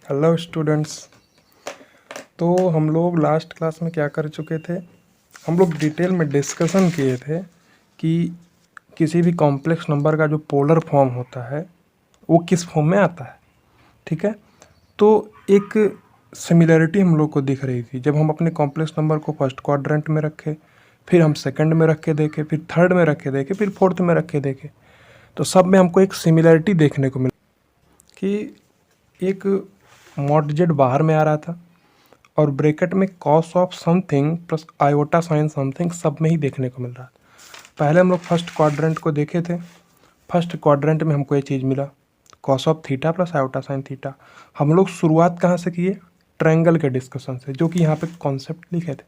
Hello students. तो हम लोग लास्ट क्लास में क्या कर चुके थे? हम लोग डिटेल में डिस्कशन किए थे कि किसी भी कॉम्प्लेक्स नंबर का जो पोलर फॉर्म होता है वो किस फॉर्म में आता है। ठीक है, तो एक सिमिलरिटी हम लोग को दिख रही थी जब हम अपने कॉम्प्लेक्स नंबर को फर्स्ट क्वाड्रेंट में रखे, फिर हम सेकंड में रख के देखे, फिर थर्ड में रख के देखे, फिर फोर्थ में रख के देखे। तो सब में हमको एक सिमिलरिटी देखने को मिला कि एक मॉड जेड बाहर में आ रहा था और ब्रैकेट में cos of something plus iota sign something सब में ही देखने को मिल रहा था। पहले हम लोग फर्स्ट क्वाड्रेंट को देखे थे। फर्स्ट क्वाड्रेंट में हमको ये चीज़ मिला, cos of theta plus iota sine theta. हम लोग शुरुआत कहाँ से किए? ट्रायंगल के डिस्कशन से, जो कि यहाँ पे कॉन्सेप्ट लिखे थे।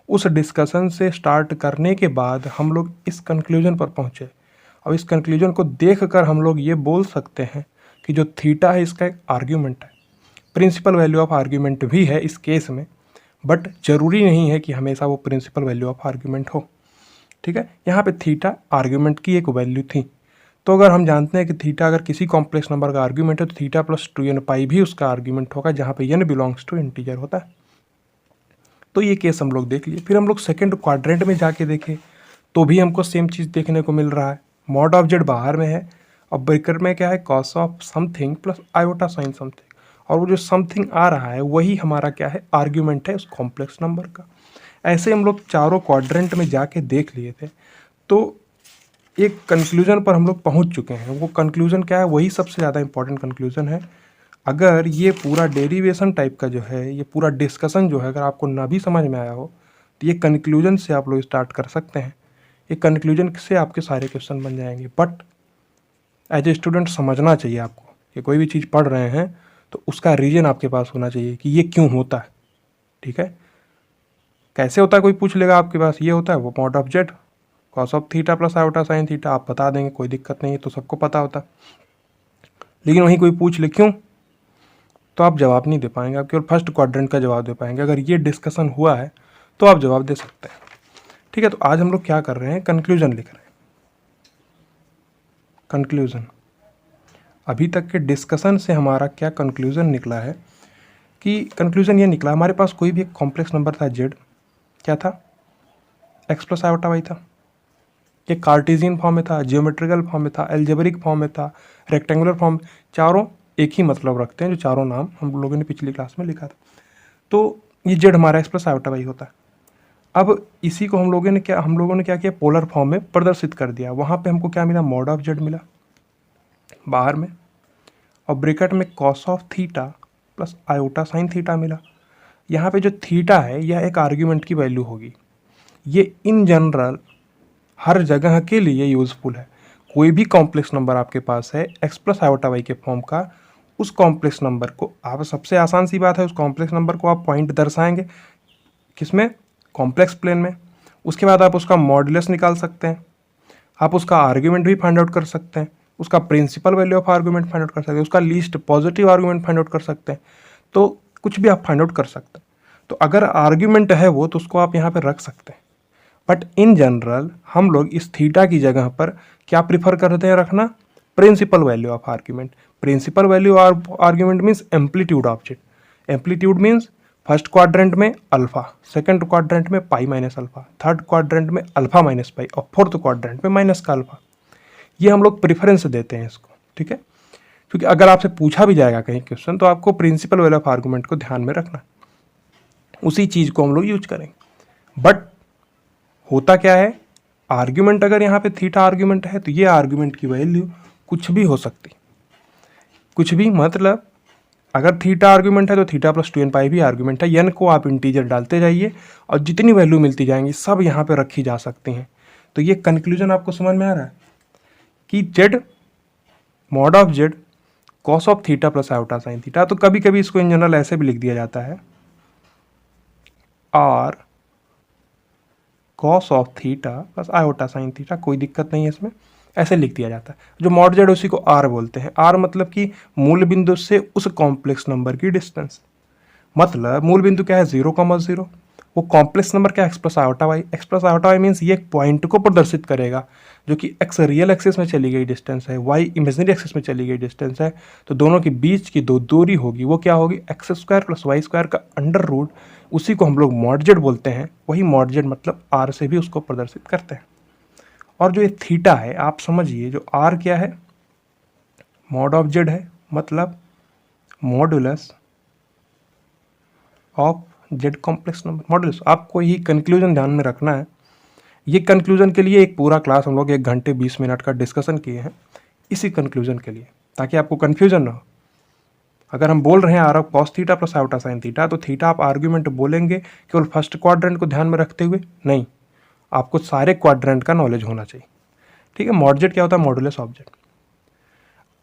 उस डिस्कशन से स्टार्ट करने के बाद हम लोग इस कंक्लूजन पर पहुँचे। और इस कंक्लूजन को देख कर हम लोग ये बोल सकते हैं कि जो थीटा है इसका एक आर्ग्यूमेंट है, प्रिंसिपल वैल्यू ऑफ आर्ग्यूमेंट भी है इस केस में, बट जरूरी नहीं है कि हमेशा वो प्रिंसिपल वैल्यू ऑफ आर्ग्यूमेंट हो। ठीक है, यहाँ पे थीटा आर्ग्यूमेंट की एक वैल्यू थी। तो अगर हम जानते हैं कि थीटा अगर किसी कॉम्प्लेक्स नंबर का आर्ग्यूमेंट है तो थीटा प्लस 2n पाई भी उसका आर्ग्यूमेंट होगा, जहाँ पे n बिलोंग्स टू इंटीजर होता है। तो ये केस हम लोग देख लिए। फिर हम लोग सेकेंड क्वाड्रेंट में जाके देखे तो भी हमको सेम चीज़ देखने को मिल रहा है। मॉड ऑफ जेड बाहर में है और ब्रैकेट में क्या है? Cos of something plus iota sign something. और वो जो समथिंग आ रहा है वही हमारा क्या है? आर्ग्यूमेंट है उस कॉम्प्लेक्स नंबर का। ऐसे हम लोग चारों क्वाड्रेंट में जाके देख लिए थे। तो एक कंक्लूजन पर हम लोग पहुंच चुके हैं। वो कंक्लूजन क्या है? वही सबसे ज़्यादा इंपॉर्टेंट कंक्लूजन है। अगर ये पूरा डेरिवेशन टाइप का जो है, ये पूरा डिस्कशन जो है, अगर आपको ना भी समझ में आया हो तो ये कंक्लूजन से आप लोग स्टार्ट कर सकते हैं। ये कंक्लूजन से आपके सारे क्वेश्चन बन जाएंगे। बट एज ए स्टूडेंट समझना चाहिए आपको कि कोई भी चीज़ पढ़ रहे हैं तो उसका रीजन आपके पास होना चाहिए कि ये क्यों होता है। ठीक है, कैसे होता है कोई पूछ लेगा आपके पास, ये होता है वो mod of Z cos of theta plus iota sine theta, आप बता देंगे, कोई दिक्कत नहीं है, तो सबको पता होता। लेकिन वहीं कोई पूछ ले क्यों, तो आप जवाब नहीं दे पाएंगे, आप केवल फर्स्ट क्वाड्रेंट का जवाब दे पाएंगे। अगर ये डिस्कशन हुआ है तो आप जवाब दे सकते हैं। ठीक है, तो आज हम लोग क्या कर रहे हैं? कंक्लूजन लिख रहे हैं। कंक्लूजन, अभी तक के डिस्कशन से हमारा क्या कंक्लूजन निकला है कि कंक्लूजन ये निकला, हमारे पास कोई भी एक कॉम्प्लेक्स नंबर था जेड, क्या था? एक्स प्लस आयोटा वाई था। ये कार्टेशियन फॉर्म में था, जियोमेट्रिकल फॉर्म में था, एल्जेब्रिक फॉर्म में था, रेक्टेंगुलर फॉर्म, चारों एक ही मतलब रखते हैं, जो चारों नाम हम लोगों ने पिछली क्लास में लिखा था। तो ये जेड हमारा एक्स प्लस आयोटा वाई होता है। अब इसी को हम लोगों ने क्या किया? पोलर फॉर्म में प्रदर्शित कर दिया। वहाँ पे हमको क्या मिला? मॉड ऑफ जेड मिला बाहर में, और ब्रैकेट में cos of theta plus iota sine theta मिला। यहाँ पे जो थीटा है यह एक आर्ग्यूमेंट की वैल्यू होगी। ये इन जनरल हर जगह के लिए यूज़फुल है। कोई भी कॉम्प्लेक्स नंबर आपके पास है एक्स प्लस आयोटा वाई के फॉर्म का, उस कॉम्प्लेक्स नंबर को आप, सबसे आसान सी बात है, उस कॉम्प्लेक्स नंबर को आप पॉइंट दर्शाएंगे किसमें? कॉम्प्लेक्स प्लेन में। उसके बाद आप उसका मॉडुलस निकाल सकते हैं, आप उसका आर्ग्यूमेंट भी फाइंड आउट कर सकते हैं, उसका principal value of argument find out कर सकते हैं, उसका least positive argument find out कर सकते हैं। तो कुछ भी आप फाइंड आउट कर सकते हैं। तो अगर आर्ग्यूमेंट है वो, तो उसको आप यहाँ पर रख सकते हैं। बट इन जनरल हम लोग इस थीटा की जगह पर क्या प्रिफर करते हैं रखना? Principal value of argument. Principal value of argument means amplitude of Z. Amplitude means first quadrant में अल्फा, सेकंड क्वाड्रेंट में pi minus alpha, third quadrant में अल्फा माइनस पाई, और फोर्थ क्वाड्रेंट में माइनस का alpha. ये हम लोग preference देते हैं इसको। ठीक है, क्योंकि अगर आपसे पूछा भी जाएगा कहीं क्वेश्चन तो आपको प्रिंसिपल वैल्यू ऑफ आर्ग्यूमेंट को ध्यान में रखना, उसी चीज़ को हम लोग यूज करेंगे। बट होता क्या है? आर्ग्यूमेंट अगर यहाँ पे थीटा आर्ग्यूमेंट है तो ये आर्ग्यूमेंट की वैल्यू कुछ भी हो सकती, कुछ भी मतलब अगर थीटा आर्ग्यूमेंट है तो थीटा प्लस 2n पाई भी आर्ग्यूमेंट है। n को आप इंटीजर डालते जाइए और जितनी वैल्यू मिलती जाएंगी सब यहाँ पे रखी जा सकती हैं। तो ये कंक्लूजन आपको समझ में आ रहा है कि Z mod of Z cos of theta plus iota sine theta. तो कभी कभी इसको इन जनरल ऐसे भी लिख दिया जाता है, R cos of theta plus iota sine theta, कोई दिक्कत नहीं है इसमें, ऐसे लिख दिया जाता है। जो मॉड जेड उसी को आर बोलते हैं। आर मतलब कि मूल बिंदु से उस कॉम्प्लेक्स नंबर की डिस्टेंस। मतलब मूल बिंदु क्या है? 0,0। वो कॉम्प्लेक्स नंबर क्या है? X plus iota Y. X plus iota Y means ये एक पॉइंट को प्रदर्शित करेगा जो कि एक्स रियल एक्सिस में चली गई डिस्टेंस है, वाई इमेजिनरी एक्सिस में चली गई डिस्टेंस है, तो दोनों के बीच की जो दूरी होगी वो क्या होगी, X square plus Y square का अंडर रूट, उसी को हम लोग मॉड जेड बोलते हैं। वही मॉड जेड मतलब आर से भी उसको प्रदर्शित करते हैं। और जो ये थीटा है आप समझिए, जो आर क्या है, मॉड ऑफ जेड है, मतलब modulus of Z complex number, modulus. आपको यही कंक्लूजन ध्यान में रखना है। ये कंक्लूजन के लिए एक पूरा क्लास हम लोग 1 घंटे 20 मिनट का डिस्कशन किए हैं इसी कंक्लूजन के लिए, ताकि आपको कन्फ्यूजन ना हो। अगर हम बोल रहे हैं R of cos theta plus iota sine theta, तो थीटा आप आर्ग्यूमेंट बोलेंगे केवल फर्स्ट क्वाड्रेंट को ध्यान में रखते हुए नहीं, आपको सारे क्वाड्रेंट का नॉलेज होना चाहिए। ठीक है। मॉड जेड क्या होता है, मॉडुलस ऑफ जेड।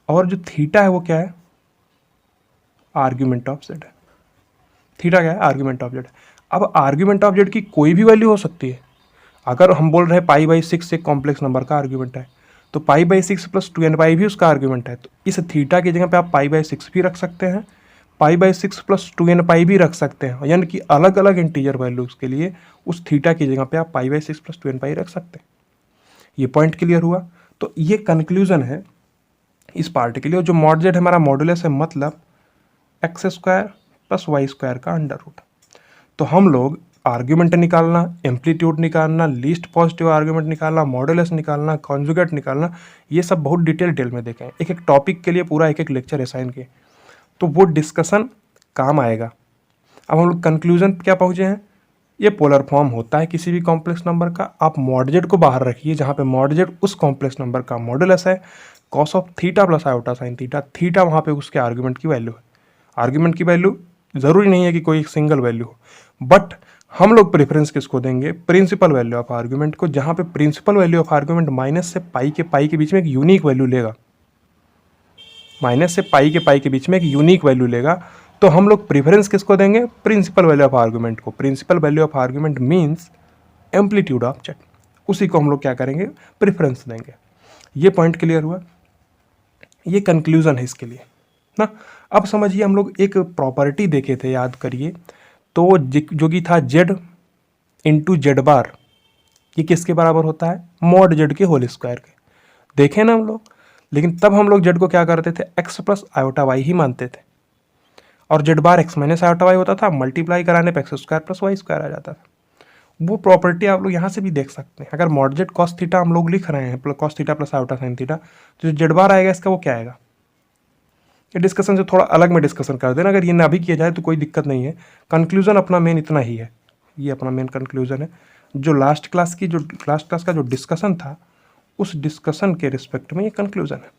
और जो थीटा है वो क्या है, आर्ग्यूमेंट ऑफ जेड है। थीटा क्या है, आर्ग्यूमेंट ऑफ जेड। अब आर्ग्यूमेंट ऑफ जेड की कोई भी वैल्यू हो सकती है। अगर हम बोल रहे हैं π/6 एक कॉम्प्लेक्स नंबर का आर्ग्यूमेंट है, तो π/6 प्लस 2n भी उसका आर्ग्यूमेंट है। तो इस थीटा की जगह पे आप π/6 भी रख सकते हैं, π/6 प्लस 2n भी रख सकते हैं, यानी कि अलग अलग इंटीजर वैल्यूज के लिए उस थीटा की जगह पे आप π/6 प्लस 2n रख सकते हैं। ये पॉइंट क्लियर हुआ। तो ये कंक्लूजन है इस पार्ट के लिए। जो मॉड जेड हमारा मॉडुलस है, मतलब X square plus Y square का अंडर रूट। तो हम लोग आर्ग्यूमेंट निकालना, एम्पलीट्यूड निकालना, लीस्ट पॉजिटिव आर्ग्यूमेंट निकालना, मॉडुलस निकालना, कॉन्जुगेट निकालना, ये सब बहुत डिटेल में देखें। एक एक टॉपिक के लिए पूरा एक लेक्चर असाइन किए, तो वो डिस्कशन काम आएगा। अब हम लोग कंक्लूजन क्या पहुँचे हैं, ये पोलर फॉर्म होता है किसी भी कॉम्प्लेक्स नंबर का। आप मॉड जेड को बाहर रखिए, जहाँ पे मॉड जेड उस कॉम्प्लेक्स नंबर का मॉडुलस है, cos of theta plus iota sine theta, theta वहाँ पे उसके आर्ग्यूमेंट की वैल्यू है। आर्ग्यूमेंट की वैल्यू ज़रूरी नहीं है कि कोई एक सिंगल वैल्यू हो, बट हम लोग प्रेफरेंस किसको देंगे, प्रिंसिपल वैल्यू ऑफ आर्ग्यूमेंट को, जहाँ पे principal value of argument minus से पाई के बीच में एक यूनिक वैल्यू लेगा। माइनस से पाई के बीच में एक यूनिक वैल्यू लेगा, तो हम लोग प्रेफरेंस किसको देंगे, प्रिंसिपल वैल्यू ऑफ आर्ग्यूमेंट को। Principal value of argument means amplitude of Z, उसी को हम लोग क्या करेंगे, प्रेफरेंस देंगे। ये पॉइंट क्लियर हुआ। ये कंक्लूजन है इसके लिए ना। अब समझिए, हम लोग एक प्रॉपर्टी देखे थे, याद करिए, तो जो कि था जेड इंटू जेड बार, ये किसके बराबर होता है, मॉड जेड के होल स्क्वायर के। देखे ना हम लोग, लेकिन तब हम लोग जेड को क्या करते थे, एक्स प्लस आयोटा वाई ही मानते थे, और z bar x minus iota y होता था। मल्टीप्लाई कराने पर x square plus Y square आ जाता था। वो प्रॉपर्टी आप लोग यहाँ से भी देख सकते हैं। अगर मॉड जेड कॉस थीटा हम लोग लिख रहे हैं, cos theta plus iota sine theta, तो जो जेड बार आएगा इसका वो क्या आएगा। ये डिस्कशन से थोड़ा अलग में डिस्कशन कर देना, अगर ये ना भी किया जाए तो कोई दिक्कत नहीं है। कंक्लूजन अपना मेन इतना ही है, ये अपना मेन कंक्लूजन है। जो लास्ट क्लास का जो डिस्कशन था, उस डिस्कशन के रिस्पेक्ट में ये कंक्लूजन है,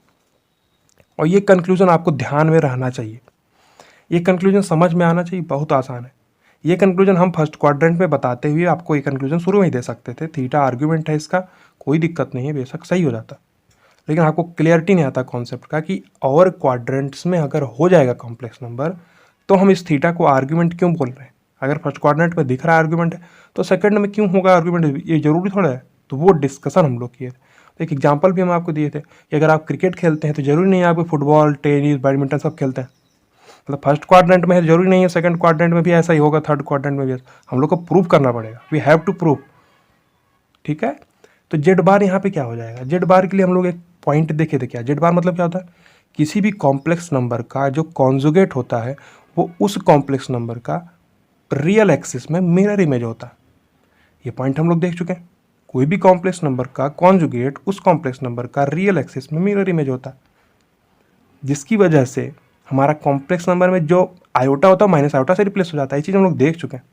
और ये कंक्लूजन आपको ध्यान में रहना चाहिए। ये कंक्लूजन समझ में आना चाहिए, बहुत आसान है। ये कंक्लूजन हम फर्स्ट क्वाड्रेंट में बताते हुए आपको ये कंक्लूजन शुरू में ही दे सकते थे। थीटा आर्ग्यूमेंट है इसका, कोई दिक्कत नहीं है, बेशक सही हो जाता, लेकिन आपको क्लियरिटी नहीं आता कॉन्सेप्ट का कि और क्वाड्रेंट्स में अगर हो जाएगा कॉम्प्लेक्स नंबर, तो हम इस थीटा को आर्ग्यूमेंट क्यों बोल रहे हैं। अगर फर्स्ट क्वाड्रेंट में दिख रहा है आर्ग्यूमेंट है, तो सेकंड में क्यों होगा आर्ग्यूमेंट, ये जरूरी थोड़ा है। तो वो डिस्कशन हम लोग किए थे। तो एक एग्जाम्पल भी हम आपको दिए थे कि अगर आप क्रिकेट खेलते हैं तो जरूरी नहीं है आप फुटबॉल, टेनिस, बैडमिंटन सब खेलते हैं, मतलब फर्स्ट क्वाड्रेंट में है, जरूरी नहीं है सेकंड क्वाड्रेंट में भी ऐसा ही होगा, थर्ड क्वाड्रेंट में भी हम लोग को प्रूव करना पड़ेगा। We have to prove. ठीक है। तो जेड बार यहाँ पे क्या हो जाएगा, जेड बार के लिए हम लोग एक पॉइंट देखे थे। क्या जेड बार मतलब क्या होता है, किसी भी कॉम्प्लेक्स नंबर का जो कॉन्जुगेट होता है वो उस कॉम्प्लेक्स नंबर का रियल एक्सिस में मिरर इमेज होता है। ये पॉइंट हम लोग देख चुके हैं। कोई भी कॉम्प्लेक्स नंबर का कॉन्जुगेट उस कॉम्प्लेक्स नंबर का रियल एक्सिस में मिरर इमेज होता है, जिसकी वजह से हमारा कॉम्प्लेक्स नंबर में जो आयोटा होता है माइनस आयोटा से रिप्लेस हो जाता है। ये चीज़ हम लोग देख चुके हैं।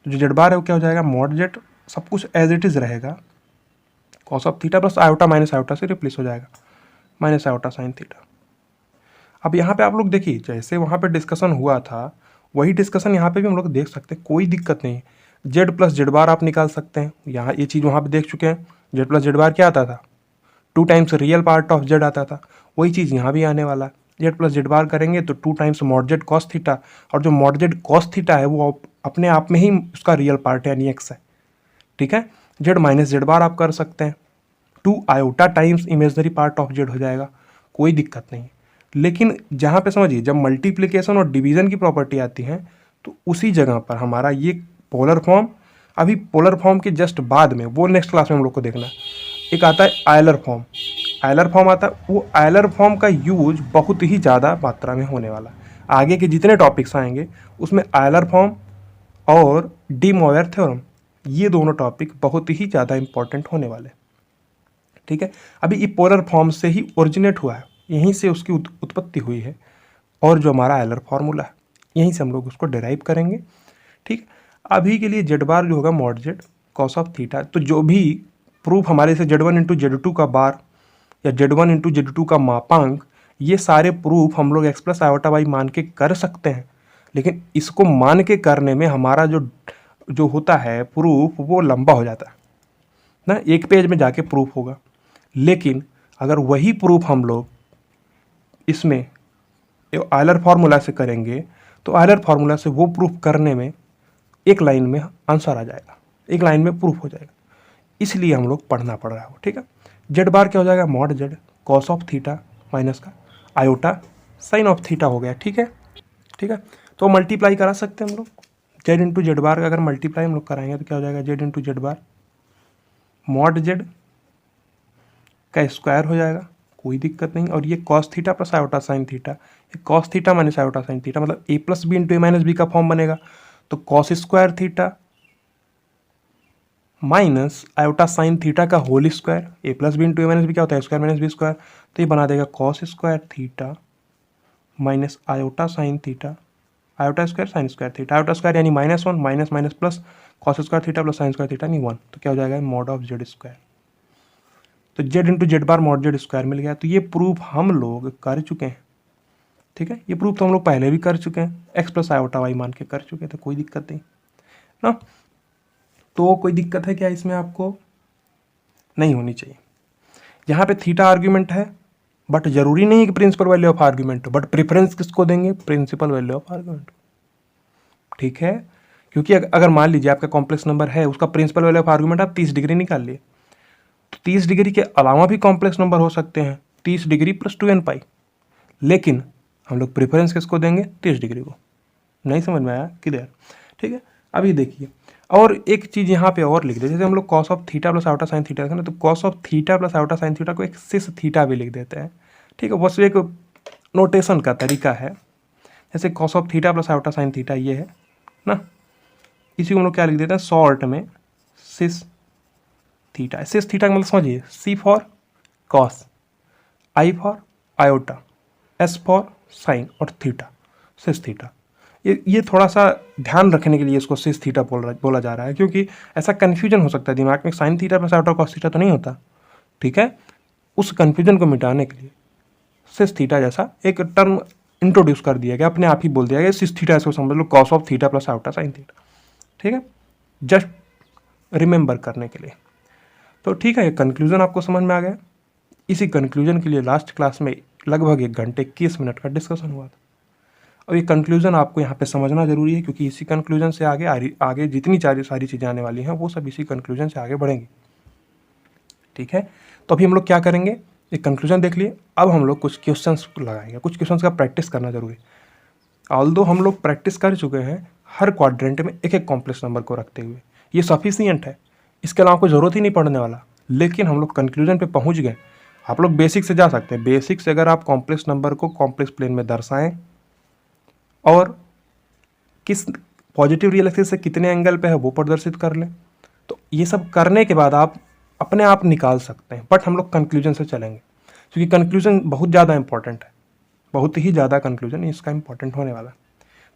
तो जो जेड बार है वो क्या हो जाएगा, मॉड जेड सब कुछ एज इट इज़ रहेगा, cos of theta plus iota minus iota से रिप्लेस हो जाएगा, माइनस आयोटा साइन थीटा। अब यहाँ पे आप लोग देखिए, जैसे वहाँ पे डिस्कशन हुआ था वही डिस्कशन यहाँ पे भी हम लोग देख सकते हैं, कोई दिक्कत नहीं है। जेड प्लस जेड बार आप निकाल सकते हैं। यहाँ ये चीज़ वहाँ पे देख चुके हैं, जेड प्लस जेड बार क्या आता था, 2 times real part of Z आता था। वही चीज़ यहाँ भी आने वाला है। जेड प्लस जेड बार करेंगे तो 2 times mod Z cos theta, और जो मॉड जेड कॉस थीटा है वो अपने आप में ही उसका रियल पार्ट है, यानी एक्स है। ठीक है। जेड माइनस जेड बार आप कर सकते हैं, 2 iota times imaginary part of Z हो जाएगा, कोई दिक्कत नहीं। लेकिन जहाँ पे समझिए, जब मल्टीप्लिकेशन और डिवीज़न की प्रॉपर्टी आती है तो उसी जगह पर हमारा ये पोलर फॉर्म, अभी पोलर फॉर्म के जस्ट बाद में, वो नेक्स्ट क्लास में हम लोग को देखना है। एक आता है आयलर फॉर्म। आयलर फॉर्म आता है, वो आयलर फॉर्म का यूज बहुत ही ज़्यादा मात्रा में होने वाला। आगे के जितने टॉपिक्स आएंगे उसमें आयलर फॉर्म और डी मोयर थ्योरम, ये दोनों टॉपिक बहुत ही ज़्यादा इंपॉर्टेंट होने वाले। ठीक है, अभी ये पोलर फॉर्म से ही ओरिजिनेट हुआ है, यहीं से उसकी उत्पत्ति हुई है, और जो हमारा आयलर फार्मूला है यहीं से हम लोग उसको डिराइव करेंगे। ठीक, अभी के लिए जेड बार जो होगा mod Z cos of theta, तो जो भी प्रूफ हमारे से Z1 इंटू Z2 का बार या Z1 इंटू Z2 का मापांक, ये सारे प्रूफ हम लोग x प्लस आयोटा वाई मान के कर सकते हैं, लेकिन इसको मान के करने में हमारा जो होता है प्रूफ वो लंबा हो जाता है ना, एक पेज में जाके प्रूफ होगा। लेकिन अगर वही प्रूफ हम लोग इसमें आयलर फार्मूला से करेंगे तो आयलर फार्मूला से वो प्रूफ करने में एक लाइन में आंसर आ जाएगा, एक लाइन में प्रूफ हो जाएगा, इसलिए हम लोग पढ़ना पड़ रहा है। ठीक है, जेड बार क्या हो जाएगा, mod Z cos of theta minus का आयोटा साइन ऑफ थीटा हो गया। ठीक है, ठीक है, तो मल्टीप्लाई करा सकते हैं हम लोग जेड इंटू जेड बार का, अगर मल्टीप्लाई हम लोग कराएंगे तो क्या हो जाएगा, Z into Z bar mod Z का स्क्वायर हो जाएगा, कोई दिक्कत नहीं। और ये cos theta plus iota sine theta, ये cos theta minus iota sine theta, मतलब A plus B into A minus B का फॉर्म बनेगा, तो cos square theta minus iota sine theta का whole square, A plus B into A minus B क्या होता है, square minus B square, तो ये बना देगा cos square theta minus iota sine theta, iota square sine square theta, iota square यानी -1 minus minus plus cos square theta plus sign square theta यानी 1, तो क्या हो जाएगा मॉड ऑफ जेड स्क्वायर। तो Z into Z bar mod Z square मिल गया। तो ये प्रूफ हम लोग कर चुके हैं। ठीक है, ये प्रूफ तो हम लोग पहले भी कर चुके हैं, एक्स प्लस आयोटा वाई मान के कर चुके हैं, तो कोई दिक्कत नहीं ना। तो कोई दिक्कत है क्या इसमें, आपको नहीं होनी चाहिए। यहाँ पे थीटा आर्ग्यूमेंट है, बट जरूरी नहीं है कि प्रिंसिपल वैल्यू ऑफ आर्ग्यूमेंट हो, बट प्रेफरेंस किसको देंगे, प्रिंसिपल वैल्यू ऑफ आर्ग्यूमेंट। ठीक है, क्योंकि अगर मान लीजिए आपका कॉम्प्लेक्स नंबर है, उसका प्रिंसिपल वैल्यू ऑफ आर्ग्यूमेंट आप 30 डिग्री निकाल लिए, तो 30 डिग्री के अलावा भी कॉम्प्लेक्स नंबर हो सकते हैं, 30 डिग्री प्लस 2n पाई, लेकिन हम लोग प्रेफरेंस किसको देंगे, 30 डिग्री को। नहीं समझ में आया किधर। ठीक है, अभी देखिए, और एक चीज़ यहाँ पे और लिख दे, जैसे हम लोग cos of theta plus iota sine theta ना, तो cos of theta plus iota sine theta को एक सिस थीटा भी लिख देते हैं। ठीक है, बस एक नोटेशन का तरीका है, जैसे cos of theta plus iota sine theta ये है ना, इसी को हम लोग क्या लिख देते हैं शॉर्ट में सिस थीटा। सिस थीटा का मतलब समझिए, C for cos, I for iota, S for sine और थीटा, सिस थीटा। ये थोड़ा सा ध्यान रखने के लिए इसको सिस थीटा बोला जा रहा है, क्योंकि ऐसा कन्फ्यूजन हो सकता है दिमाग में, sine theta plus iota cos theta तो नहीं होता। ठीक है, उस कन्फ्यूजन को मिटाने के लिए सिस थीटा जैसा एक टर्म इंट्रोड्यूस कर दिया गया, अपने आप ही बोल दिया गया सिस थीटा, इसको समझ लो cos of theta plus iota sine theta. ठीक है, जस्ट रिमेंबर करने के लिए। तो ठीक है, ये कंक्लूजन आपको समझ में आ गया। इसी कंक्लूजन के लिए लास्ट क्लास में लगभग 1 घंटे 21 मिनट का डिस्कशन हुआ था, और ये कंक्लूजन आपको यहाँ पे समझना जरूरी है, क्योंकि इसी कंक्लूजन से आगे जितनी सारी चीज़ें आने वाली हैं वो सब इसी कंक्लूजन से आगे बढ़ेंगी। ठीक है, तो अभी हम लोग क्या करेंगे, एक कंक्लूजन देख लिए, अब हम लोग कुछ क्वेश्चंस लगाएंगे, कुछ क्वेश्चंस का प्रैक्टिस करना जरूरी है। ऑल्दो हम लोग प्रैक्टिस कर चुके हैं हर क्वाड्रेंट में एक एक कॉम्प्लेक्स नंबर को रखते हुए, ये सफिशिएंट है, इसके अलावा कोई ज़रूरत ही नहीं पड़ने वाला। लेकिन हम लोग कंक्लूजन पे पहुंच गए। आप लोग बेसिक से जा सकते हैं, बेसिक से अगर आप कॉम्प्लेक्स नंबर को कॉम्प्लेक्स प्लेन में दर्शाएं और किस पॉजिटिव रियल एक्सिस से कितने एंगल पे है वो प्रदर्शित कर लें, तो ये सब करने के बाद आप अपने आप निकाल सकते हैं। बट हम लोग कंक्लूजन से चलेंगे, क्योंकि कंक्लूजन बहुत ज़्यादा इंपॉर्टेंट है, बहुत ही ज़्यादा कंक्लूजन इसका इंपॉर्टेंट होने वाला।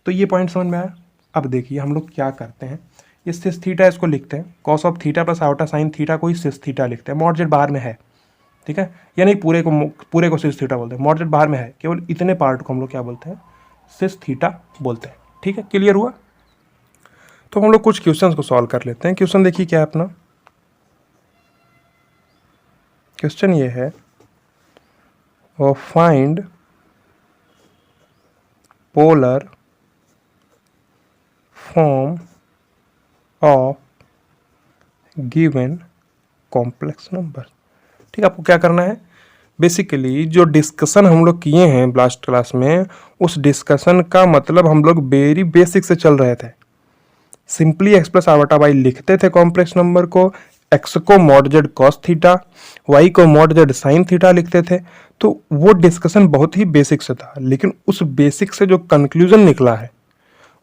तो ये पॉइंट समझ में आया। अब देखिए हम लोग क्या करते हैं, ये सिस थीटा इसको लिखते हैं, cos of theta plus iota sine theta को ही सिस थीटा लिखते हैं, मॉड जेड बाहर में है। ठीक है, यानी पूरे को सिस थीटा बोलते हैं, मॉड जेड बाहर में है, केवल इतने पार्ट को हम लोग क्या बोलते हैं, सिस थीटा बोलते हैं। ठीक है, क्लियर हुआ। तो हम लोग कुछ क्वेश्चंस को सॉल्व कर लेते हैं। क्वेश्चन देखिए क्या है अपना, क्वेश्चन ये है, find polar form of given complex number. ठीक है, आपको क्या करना है, बेसिकली जो डिस्कशन हम लोग किए हैं लास्ट क्लास में, उस डिस्कशन का मतलब हम लोग वेरी बेसिक से चल रहे थे। Simply X plus iota Y लिखते थे कॉम्प्लेक्स नंबर को, x को mod Z cos theta, y को मॉड जेड साइन थीटा लिखते थे। तो वो डिस्कशन बहुत ही बेसिक से था, लेकिन उस बेसिक से जो कंक्लूजन निकला है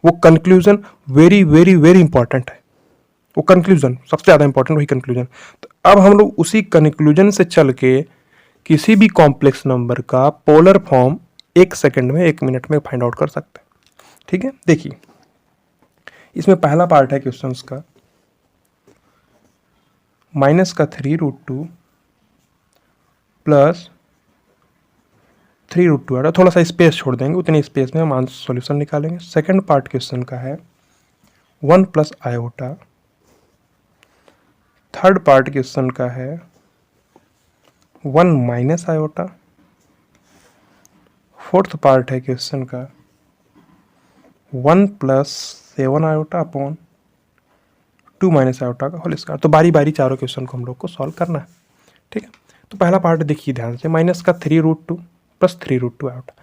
वो conclusion very very very important है। वो कंक्लूजन सबसे ज़्यादा इंपॉर्टेंट वही कंक्लूजन। तो अब हम लोग उसी कंक्लूजन से चल के किसी भी कॉम्प्लेक्स नंबर का पोलर फॉर्म 1 सेकंड में 1 मिनट में फाइंड आउट कर सकते हैं। ठीक है, देखिए इसमें पहला पार्ट है क्वेश्चन का -3√2 प्लस 3√2 है। थोड़ा सा स्पेस छोड़ देंगे, उतनी स्पेस में हम आंसर सॉल्यूशन निकालेंगे। सेकंड पार्ट क्वेश्चन का है 1 plus iota. Third part question का है 1 माइनस आयोटा। फोर्थ पार्ट है क्वेश्चन का 1 plus 7 iota upon 2 minus iota का होल स्क्वायर। तो बारी बारी चारों क्वेश्चन को हम लोग को सॉल्व करना है। ठीक है, तो पहला पार्ट देखिए ध्यान से, माइनस का 3√2 प्लस 3√2 आयोटा।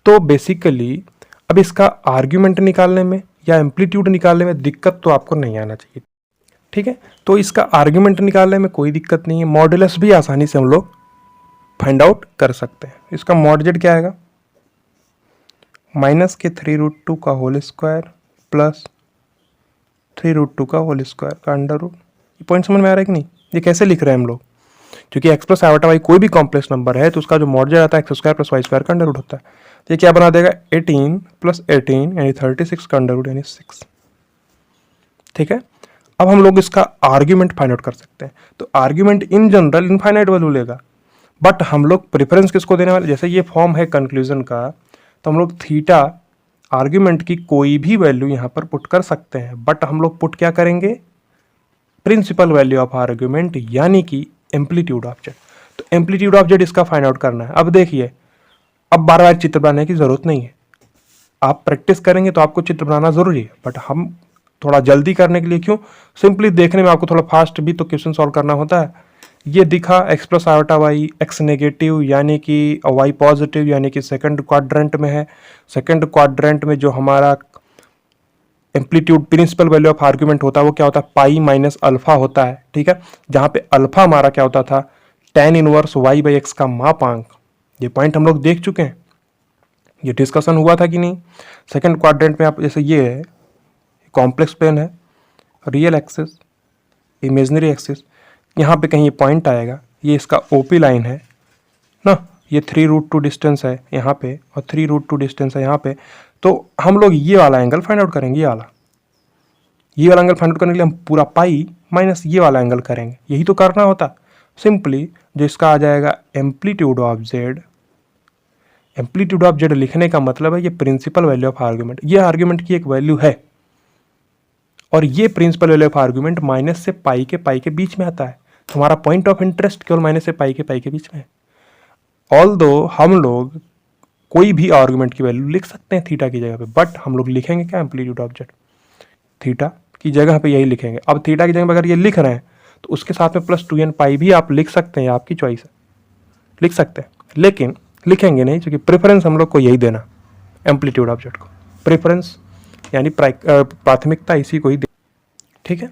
तो बेसिकली अब इसका आर्ग्यूमेंट निकालने में या एम्पलीट्यूड निकालने में दिक्कत तो आपको नहीं आना चाहिए। ठीक है, तो इसका आर्ग्यूमेंट निकालने में कोई दिक्कत नहीं है। मॉडुलस भी आसानी से हम लोग फाइंड आउट कर सकते हैं। इसका मॉड जेड क्या आएगा, माइनस के 3√2 का होल स्क्वायर प्लस 3√2 का होल स्क्वायर का अंडर रूट। ये पॉइंट समझ में आ रहा है कि नहीं? ये कैसे लिख रहे हैं हम लोग, क्योंकि x प्लस आयोटा वाई कोई भी कॉम्प्लेक्स नंबर है तो उसका जो मॉड जेड आता है X square plus Y square का अंडर रूट होता है। तो ये क्या बना देगा, 18 प्लस 18 यानी 36 का अंडर रूट यानी 6। ठीक है, अब हम लोग इसका आर्ग्यूमेंट फाइंड आउट कर सकते हैं। तो argument in general infinite value लेगा, बट हम लोग प्रेफरेंस किसको देने वाले, जैसे ये फॉर्म है कंक्लूजन का, तो हम लोग थीटा आर्ग्यूमेंट की कोई भी वैल्यू यहाँ पर पुट कर सकते हैं, बट हम लोग पुट क्या करेंगे, प्रिंसिपल वैल्यू ऑफ आर्ग्यूमेंट यानी कि एम्पलीट्यूड ऑफ जेड। तो एम्पलीट्यूड ऑफ जेड इसका फाइंड आउट करना है। अब देखिए, अब बार बार चित्र बनाने की जरूरत नहीं है, आप प्रैक्टिस करेंगे तो आपको चित्र बनाना जरूरी है, बट हम थोड़ा जल्दी करने के लिए, क्यों, सिंपली देखने में आपको थोड़ा फास्ट भी तो क्वेश्चन सॉल्व करना होता है। ये दिखा x plus iota Y, x negative यानी कि y पॉजिटिव यानी कि सेकंड क्वाड्रेंट में है। सेकंड क्वाड्रेंट में जो हमारा amplitude principal value of argument होता है वो क्या होता है, पाई माइनस अल्फा होता है। ठीक है, जहां पे अल्फा हमारा क्या होता था, tan inverse y by x का मापांक। ये पॉइंट हम लोग देख चुके हैं, ये डिस्कशन हुआ था कि नहीं। सेकंड क्वाड्रेंट में आप जैसे ये है कॉम्प्लेक्स प्लेन है, रियल एक्सिस, इमेजिनरी एक्सिस, यहाँ पे कहीं ये पॉइंट आएगा, ये इसका ओपी लाइन है ना, ये 3√2 डिस्टेंस है यहाँ पे और 3√2 डिस्टेंस है यहाँ पे। तो हम लोग ये वाला एंगल फाइंड आउट करेंगे, ये वाला एंगल फाइंड आउट करने के लिए हम पूरा पाई माइनस ये वाला एंगल करेंगे, यही तो करना होता। सिंपली जो इसका आ जाएगा amplitude of Z. Amplitude of z लिखने का मतलब है ये प्रिंसिपल वैल्यू ऑफ आर्ग्यूमेंट, ये आर्ग्यूमेंट की एक वैल्यू है और ये principal value of argument minus से पाई के बीच में आता है। तो हमारा पॉइंट ऑफ इंटरेस्ट केवल माइनस से पाई के बीच में है। ऑल्दो हम लोग कोई भी आर्ग्यूमेंट की वैल्यू लिख सकते हैं थीटा की जगह पे, बट हम लोग लिखेंगे क्या, एम्पलीट्यूड ऑफ जेड। थीटा की जगह पे यही लिखेंगे। अब थीटा की जगह पे अगर ये लिख रहे हैं तो उसके साथ में प्लस 2n पाई भी आप लिख सकते हैं, आपकी चॉइस है, लिख सकते हैं, लेकिन लिखेंगे नहीं क्योंकि प्रेफरेंस हम लोग को यही देना, एम्पलीट्यूड ऑफ जेड को प्रेफरेंस यानी प्राथमिकता इसी को ही दे। ठीक है,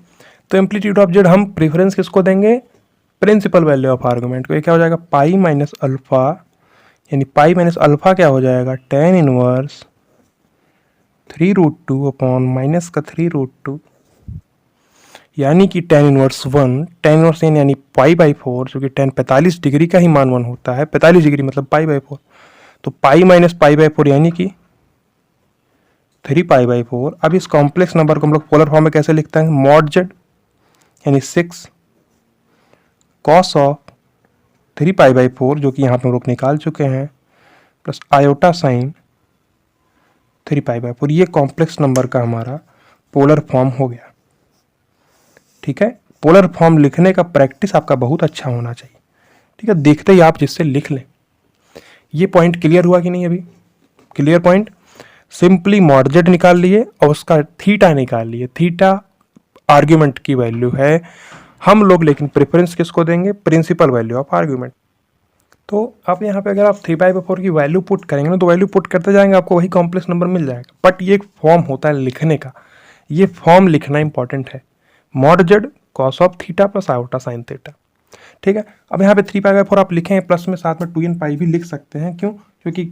तो एम्पलीट्यूड ऑफ जेड हम प्रेफरेंस किसको देंगे, प्रिंसिपल वैल्यू ऑफ आर्गुमेंट को। ये क्या हो जाएगा, पाई माइनस अल्फा, यानी पाई माइनस अल्फा क्या हो जाएगा, tan इनवर्स 3√2 अपॉन माइनस का 3√2 यानी कि tan इनवर्स 1, tan इनवर्स यानी पाई बाई 4, जो कि tan 45 डिग्री का ही मान 1 होता है, 45 डिग्री मतलब पाई बाई 4। तो पाई माइनस पाई बाई 4 यानी कि 3 पाई बाई 4। अब इस कॉम्प्लेक्स नंबर को हम लोग पोलर फॉर्म में कैसे लिखते हैं, मॉड जेड यानी 6 कॉस ऑफ 3 पाई बाई 4, जो कि यहाँ पे हम लोग निकाल चुके हैं, plus iota sign 3 pi by 4। ये कॉम्प्लेक्स नंबर का हमारा पोलर फॉर्म हो गया। ठीक है, पोलर फॉर्म लिखने का प्रैक्टिस आपका बहुत अच्छा होना चाहिए। ठीक है, देखते ही आप जिससे लिख लें। ये पॉइंट क्लियर हुआ कि नहीं, अभी clear point. Simply mod Z निकाल लिए और उसका थीटा निकाल लिए, थीटा आर्ग्यूमेंट की वैल्यू है हम लोग, लेकिन प्रेफरेंस किसको देंगे, प्रिंसिपल वैल्यू ऑफ आर्ग्यूमेंट। तो आप यहाँ पे अगर आप 3 पाई बाई 4 की वैल्यू पुट करेंगे ना, तो वैल्यू पुट करते जाएंगे, आपको वही कॉम्प्लेक्स नंबर मिल जाएगा। बट ये एक फॉर्म होता है लिखने का, ये फॉर्म लिखना इंपॉर्टेंट है। Mod Z cos of theta plus iota sine theta. ठीक है, अब यहाँ पे 3π/4 आप लिखें, प्लस में साथ में 2n भी लिख सकते हैं। क्यों? क्योंकि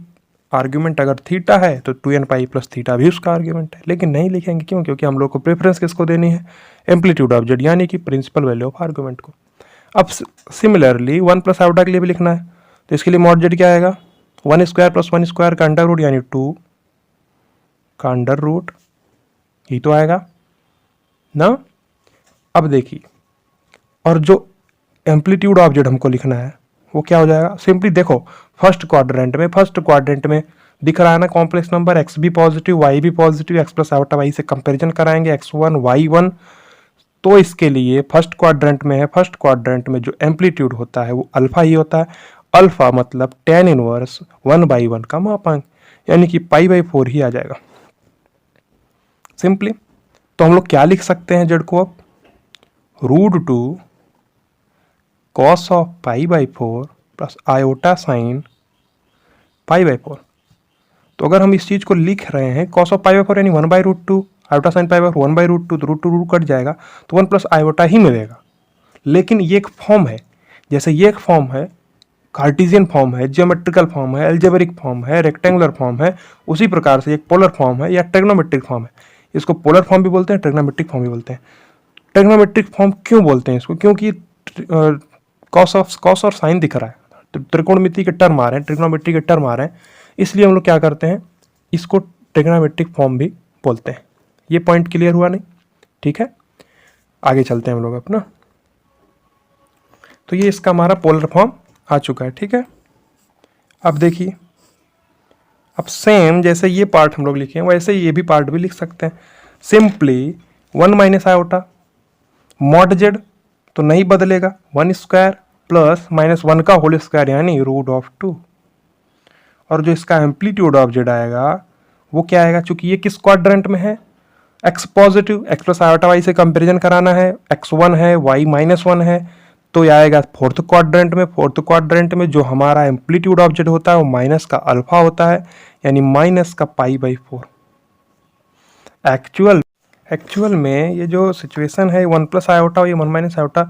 आर्ग्यूमेंट अगर थीटा है तो 2n प्लस थीटा भी उसका आर्ग्यूमेंट है, लेकिन नहीं लिखेंगे। क्यों? क्योंकि हम लोग को प्रेफरेंस किसको देनी है? एम्पलीट्यूड ऑफ जेड, यानी कि प्रिंसिपल वैल्यू ऑफ आर्ग्यूमेंट को। अब सिमिलरली 1 प्लस आयोटा के लिए भी लिखना है, तो इसके लिए मॉड जेड क्या आएगा? 1² प्लस 1² का अंडर रूट, यानी 2 का अंडर रूट, ये तो आएगा ना। अब देखिए, और जो एम्पलीट्यूड ऑफ जेड हमको लिखना है वो क्या हो जाएगा? सिंपली देखो, फर्स्ट क्वाड्रेंट में दिख रहा है ना कॉम्प्लेक्स नंबर, एक्स भी पॉजिटिव वाई भी positive, x plus iota y से कंपेरिजन कराएंगे, x1 y1। तो इसके लिए फर्स्ट क्वाड्रेंट में है, फर्स्ट क्वाड्रेंट में जो एम्पलीट्यूड होता है वो अल्फा ही होता है। अल्फा मतलब tan इनवर्स 1/1 का मापांक, यानी कि π/4 ही आ जाएगा सिंपली। तो हम लोग क्या लिख सकते हैं जेड को अब? √2 cos of π/4 plus iota sine π/4। तो अगर हम इस चीज को लिख रहे हैं कॉस ऑफ π/4 यानी 1/√2, आयोटा साइन π/4 1/√2, तो √2 कट जाएगा, तो 1 प्लस आयोटा ही मिलेगा। लेकिन ये एक फॉर्म है, जैसे ये एक फॉर्म है, कार्टेशियन फॉर्म है, जियोमेट्रिकल फॉर्म है, अलजेब्रिक फॉर्म है, रेक्टेंगुलर फॉर्म है, उसी प्रकार से एक पोलर फॉर्म है या ट्रिग्नोमेट्रिक फॉर्म है। इसको पोलर फॉर्म भी बोलते हैं, ट्रिग्नोमेट्रिक फॉर्म भी बोलते हैं। ट्रिग्नोमेट्रिक फॉर्म क्यों बोलते हैं इसको? क्योंकि कॉस और साइन दिख रहा है, तो त्रिकोणमिति के टर्म आ रहे हैं, ट्रिग्नोमेट्री के टर्म आ रहे हैं, इसलिए हम लोग क्या करते हैं, इसको ट्रिग्नोमेट्रिक फॉर्म भी बोलते हैं। ये पॉइंट क्लियर हुआ नहीं? ठीक है, आगे चलते हैं हम लोग अपना। तो ये इसका हमारा पोलर फॉर्म आ चुका है। ठीक है, अब देखिए, अब सेम जैसे ये पार्ट हम लोग लिखे हैं वैसे ये भी पार्ट भी लिख सकते हैं। Simply 1 minus iota mod Z तो नहीं बदलेगा, 1² प्लस -1 का होल स्क्वायर यानी √2। और जो इसका एम्पलीट्यूड ऑफ जेड आएगा वो क्या आएगा? चूंकि ये किस क्वाड्रेंट में है? X positive, x plus iota y से कंपेरिजन कराना है, x1 है y -1 है, तो ये आएगा फोर्थ क्वाड्रेंट में। फोर्थ क्वाड्रेंट में जो हमारा एम्पलीट्यूड ऑफ जेड होता है वो माइनस का अल्फा होता है, यानी माइनस का π/4। एक्चुअल में ये जो सिचुएशन है 1 प्लस आयोटा और ये 1 माइनस आयोटा,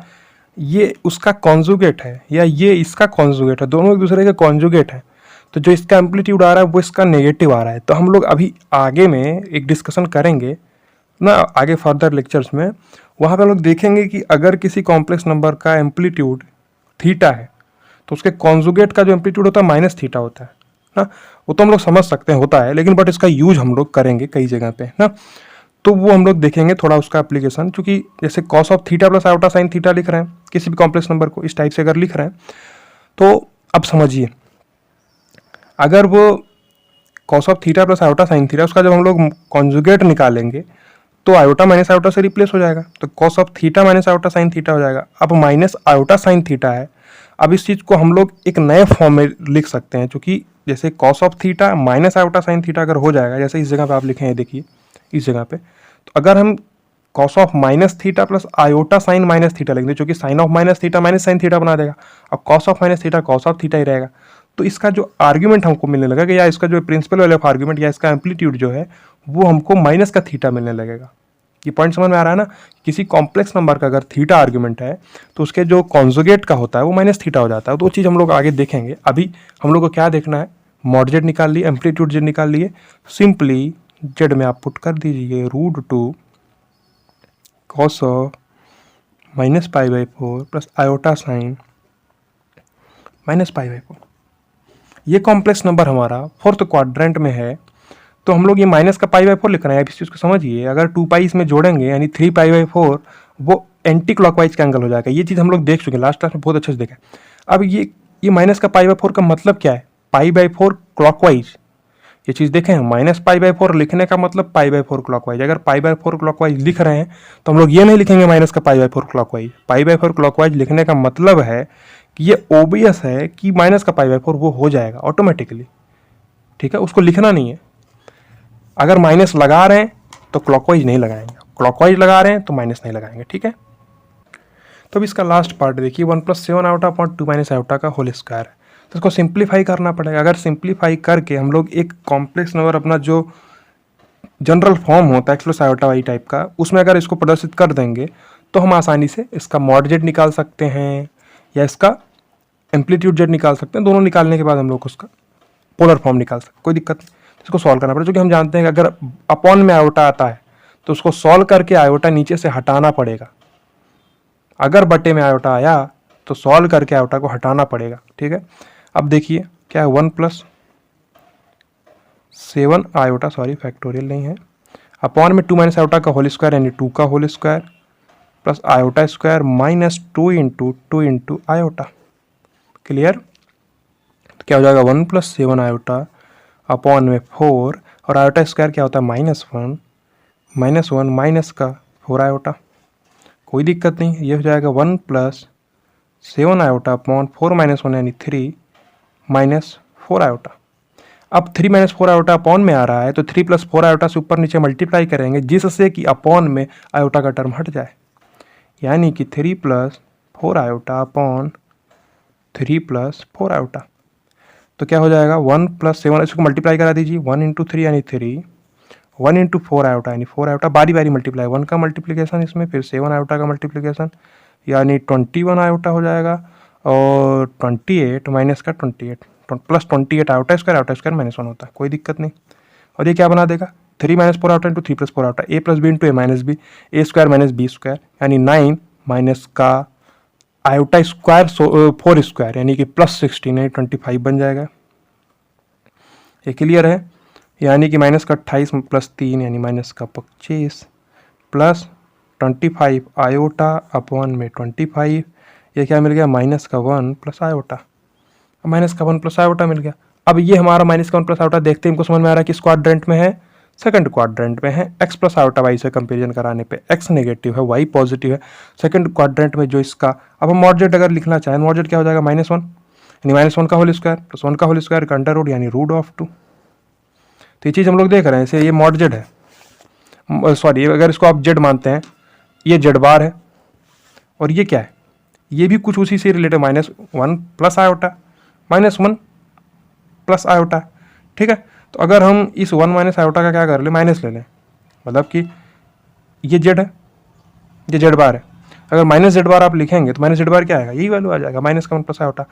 ये उसका कॉन्जुगेट है या ये इसका कॉन्जुगेट है, दोनों एक दूसरे के कॉन्जुगेट है। तो जो इसका एम्पलीट्यूड आ रहा है वो इसका नेगेटिव आ रहा है। तो हम लोग अभी आगे में एक डिस्कशन करेंगे ना, आगे फर्दर लेक्चर्स में, वहाँ पे लोग देखेंगे कि अगर किसी कॉम्प्लेक्स नंबर का एम्पलीट्यूड थीटा है तो उसके कॉन्जुगेट का जो एम्पलीट्यूड होता है -θ होता है ना। वो तो हम लोग समझ सकते हैं होता है, लेकिन बट इसका यूज हम लोग करेंगे कई जगह पे ना, तो वो हम लोग देखेंगे थोड़ा उसका एप्लीकेशन। क्योंकि जैसे cos of theta plus iota sine theta लिख रहे हैं किसी भी कॉम्प्लेक्स नंबर को, इस टाइप से अगर लिख रहे हैं तो अब समझिए, अगर वो cos of theta plus iota sine theta उसका जब हम लोग कॉन्जुगेट निकालेंगे तो आयोटा माइनस आयोटा से रिप्लेस हो जाएगा, तो cos of theta minus iota sine theta हो जाएगा। अब माइनस आयोटा साइन थीटा है, अब इस चीज़ को हम लोग एक नए फॉर्म में लिख सकते हैं। क्योंकि जैसे cos of theta minus iota sine theta अगर हो जाएगा, जैसे इस जगह पे आप लिखे हैं, देखिए इस जगह पे, तो अगर हम cos of minus theta plus iota sine minus theta लिख दें, चूंकि sine of minus theta minus sine theta बना देगा, अब cos of minus theta cos of theta ही रहेगा। तो इसका जो आर्ग्यूमेंट हमको मिलने लगेगा, या इसका जो प्रिंसिपल वैल्यू ऑफ आर्ग्यूमेंट या इसका एम्पलीट्यूड जो है वो हमको माइनस का थीटा मिलने लगेगा। ये पॉइंट समझ में आ रहा है ना? किसी कॉम्प्लेक्स नंबर का अगर थीटा आर्ग्यूमेंट है तो उसके जो कॉन्जुगेट का होता है वो माइनस थीटा हो जाता है। तो वो चीज़ हम लोग आगे देखेंगे। अभी हम लोग को क्या देखना है? मॉड जेड निकाल लिए, एम्पलीट्यूड जेड निकाल लिए। सिंपली जेड में आप पुट कर दीजिए √2 cos of -π/4 plus iota sine -π/4। ये कॉम्प्लेक्स नंबर हमारा फोर्थ क्वाड्रेंट में है, तो हम लोग ये माइनस का π/4 लिख रहे हैं। इस चीज़ को समझिए, अगर 2π इसमें जोड़ेंगे यानी 3π/4 वो एंटी क्लॉकवाइज का एंगल हो जाएगा। ये चीज़ हम लोग देख चुके हैं, लास्ट क्लास में बहुत अच्छे से देखा। अब ये माइनस का π/4 का मतलब क्या है? π/4 क्लॉकवाइज, ये चीज़ देखें, -π/4 लिखने का मतलब π/4 क्लॉकवाइज। अगर π/4 क्लॉकवाइज लिख रहे हैं तो हम लोग ये नहीं लिखेंगे माइनस का π/4 क्लॉकवाइज। π/4 क्लॉकवाइज लिखने का मतलब है कि ये ओबियस है कि माइनस का π/4 वो हो जाएगा ऑटोमेटिकली। ठीक है, उसको लिखना नहीं है। अगर माइनस लगा रहे हैं तो क्लॉकवाइज नहीं लगाएंगे, क्लॉकवाइज लगा रहे हैं तो माइनस नहीं लगाएंगे। ठीक है, तो अब इसका लास्ट पार्ट देखिए, 1 + 7 आयोटा अपॉन 2 - आयोटा का होल स्क्वायर है। तो इसको सिंप्लीफाई करना पड़ेगा। अगर सिंप्लीफाई करके हम लोग एक कॉम्प्लेक्स नंबर अपना जो जनरल फॉर्म होता है x + आयोटा वाई टाइप का, उसमें अगर इसको प्रदर्शित कर देंगे तो हम आसानी से इसका मॉड जेड निकाल सकते हैं या इसका एम्पलीट्यूड जेड निकाल सकते हैं। दोनों निकालने के बाद हम लोग उसका पोलर फॉर्म निकाल सकते हैं, कोई दिक्कत नहीं। इसको सॉल्व करना पड़ेगा, क्योंकि हम जानते हैं कि अगर अपॉन में आयोटा आता है तो उसको सॉल्व करके आयोटा नीचे से हटाना पड़ेगा। अगर बटे में आयोटा आया तो सॉल्व करके आयोटा को हटाना पड़ेगा, ठीक है। अब देखिए क्या है, 1+7 आयोटा, सॉरी फैक्टोरियल नहीं है, अपॉन में 2 माइनस आयोटा का होल स्क्वायर यानी 2 का whole square plus iota square minus 2 into iota. Clear? तो क्या हो जाएगा, 1+7 आयोटा अपॉन में 4 और आयोटा स्क्वायर क्या होता है, -1 माइनस का 4 आयोटा। कोई दिक्कत नहीं, ये हो जाएगा 1+7 आयोटा अपॉन 4 - 1 यानी 3 -4 आयोटा। अब 3 - 4 आयोटा अपॉन में आ रहा है तो 3 + 4 आयोटा से ऊपर नीचे मल्टीप्लाई करेंगे, जिससे कि अपॉन में आयोटा का टर्म हट जाए, यानी कि 3 + 4 आयोटा अपॉन 3 + 4 आयोटा। तो क्या हो जाएगा, 1+7, इसको मल्टीप्लाई करा दीजिए, 1 × 3 यानी 3, 1 × 4 आयोटा यानी 4 आयोटा, बारी बारी मल्टीप्लाई, 1 का मल्टीप्लिकेशन इसमें, फिर 7 आयोटा का मल्टीप्लिकेशन यानी 21 आयोटा हो जाएगा, और 28 माइनस का 28 प्लस 28 आयोटा स्क्वायर -1 होता है, कोई दिक्कत नहीं। और ये क्या बना देगा, 3 - 4 iota into 3 + 4 iota, a + b into a - b, a square - b square यानी 9 माइनस का आयोटा स्क्वायर 4 स्क्वायर यानी कि +16 यानी 25 बन जाएगा। ये क्लियर है? यानी कि माइनस का 28 + 3 यानी माइनस का 25 प्लस 25 आयोटा अपॉन में 25, ये क्या मिल गया, -1 + आयोटा, -1 + आयोटा मिल गया। अब ये हमारा -1 + आयोटा देखते ही हमको समझ में आ रहा है कि इस क्वाड्रेंट में है, सेकंड क्वाड्रेंट में है। x + आयोटा y से कंपेरिजन कराने पे x नेगेटिव है, y पॉजिटिव है। सेकंड क्वाड्रेंट में जो इसका, अब हम मॉड जेड अगर लिखना चाहें, मॉड जेड क्या हो जाएगा, -1 यानी -1 का होल स्क्वायर प्लस 1 का होल स्क्वायर का अंडर रूट यानी √2। तो ये चीज़ हम लोग देख रहे हैं, इसे ये मॉड जेड है, सॉरी अगर इसको आप जेड मानते हैं, ये जेड बार है, और ये क्या है, ये भी कुछ उसी से रिलेटेड, -1 + आयोटा, -1 + आयोटा, ठीक है। तो अगर हम इस 1 - आयोटा का क्या कर ले, माइनस ले लें, मतलब कि ये जेड है, ये जेड बार है। अगर -z बार आप लिखेंगे तो -z बार क्या आएगा, यही वैल्यू आ जाएगा, -1 + आयोटा।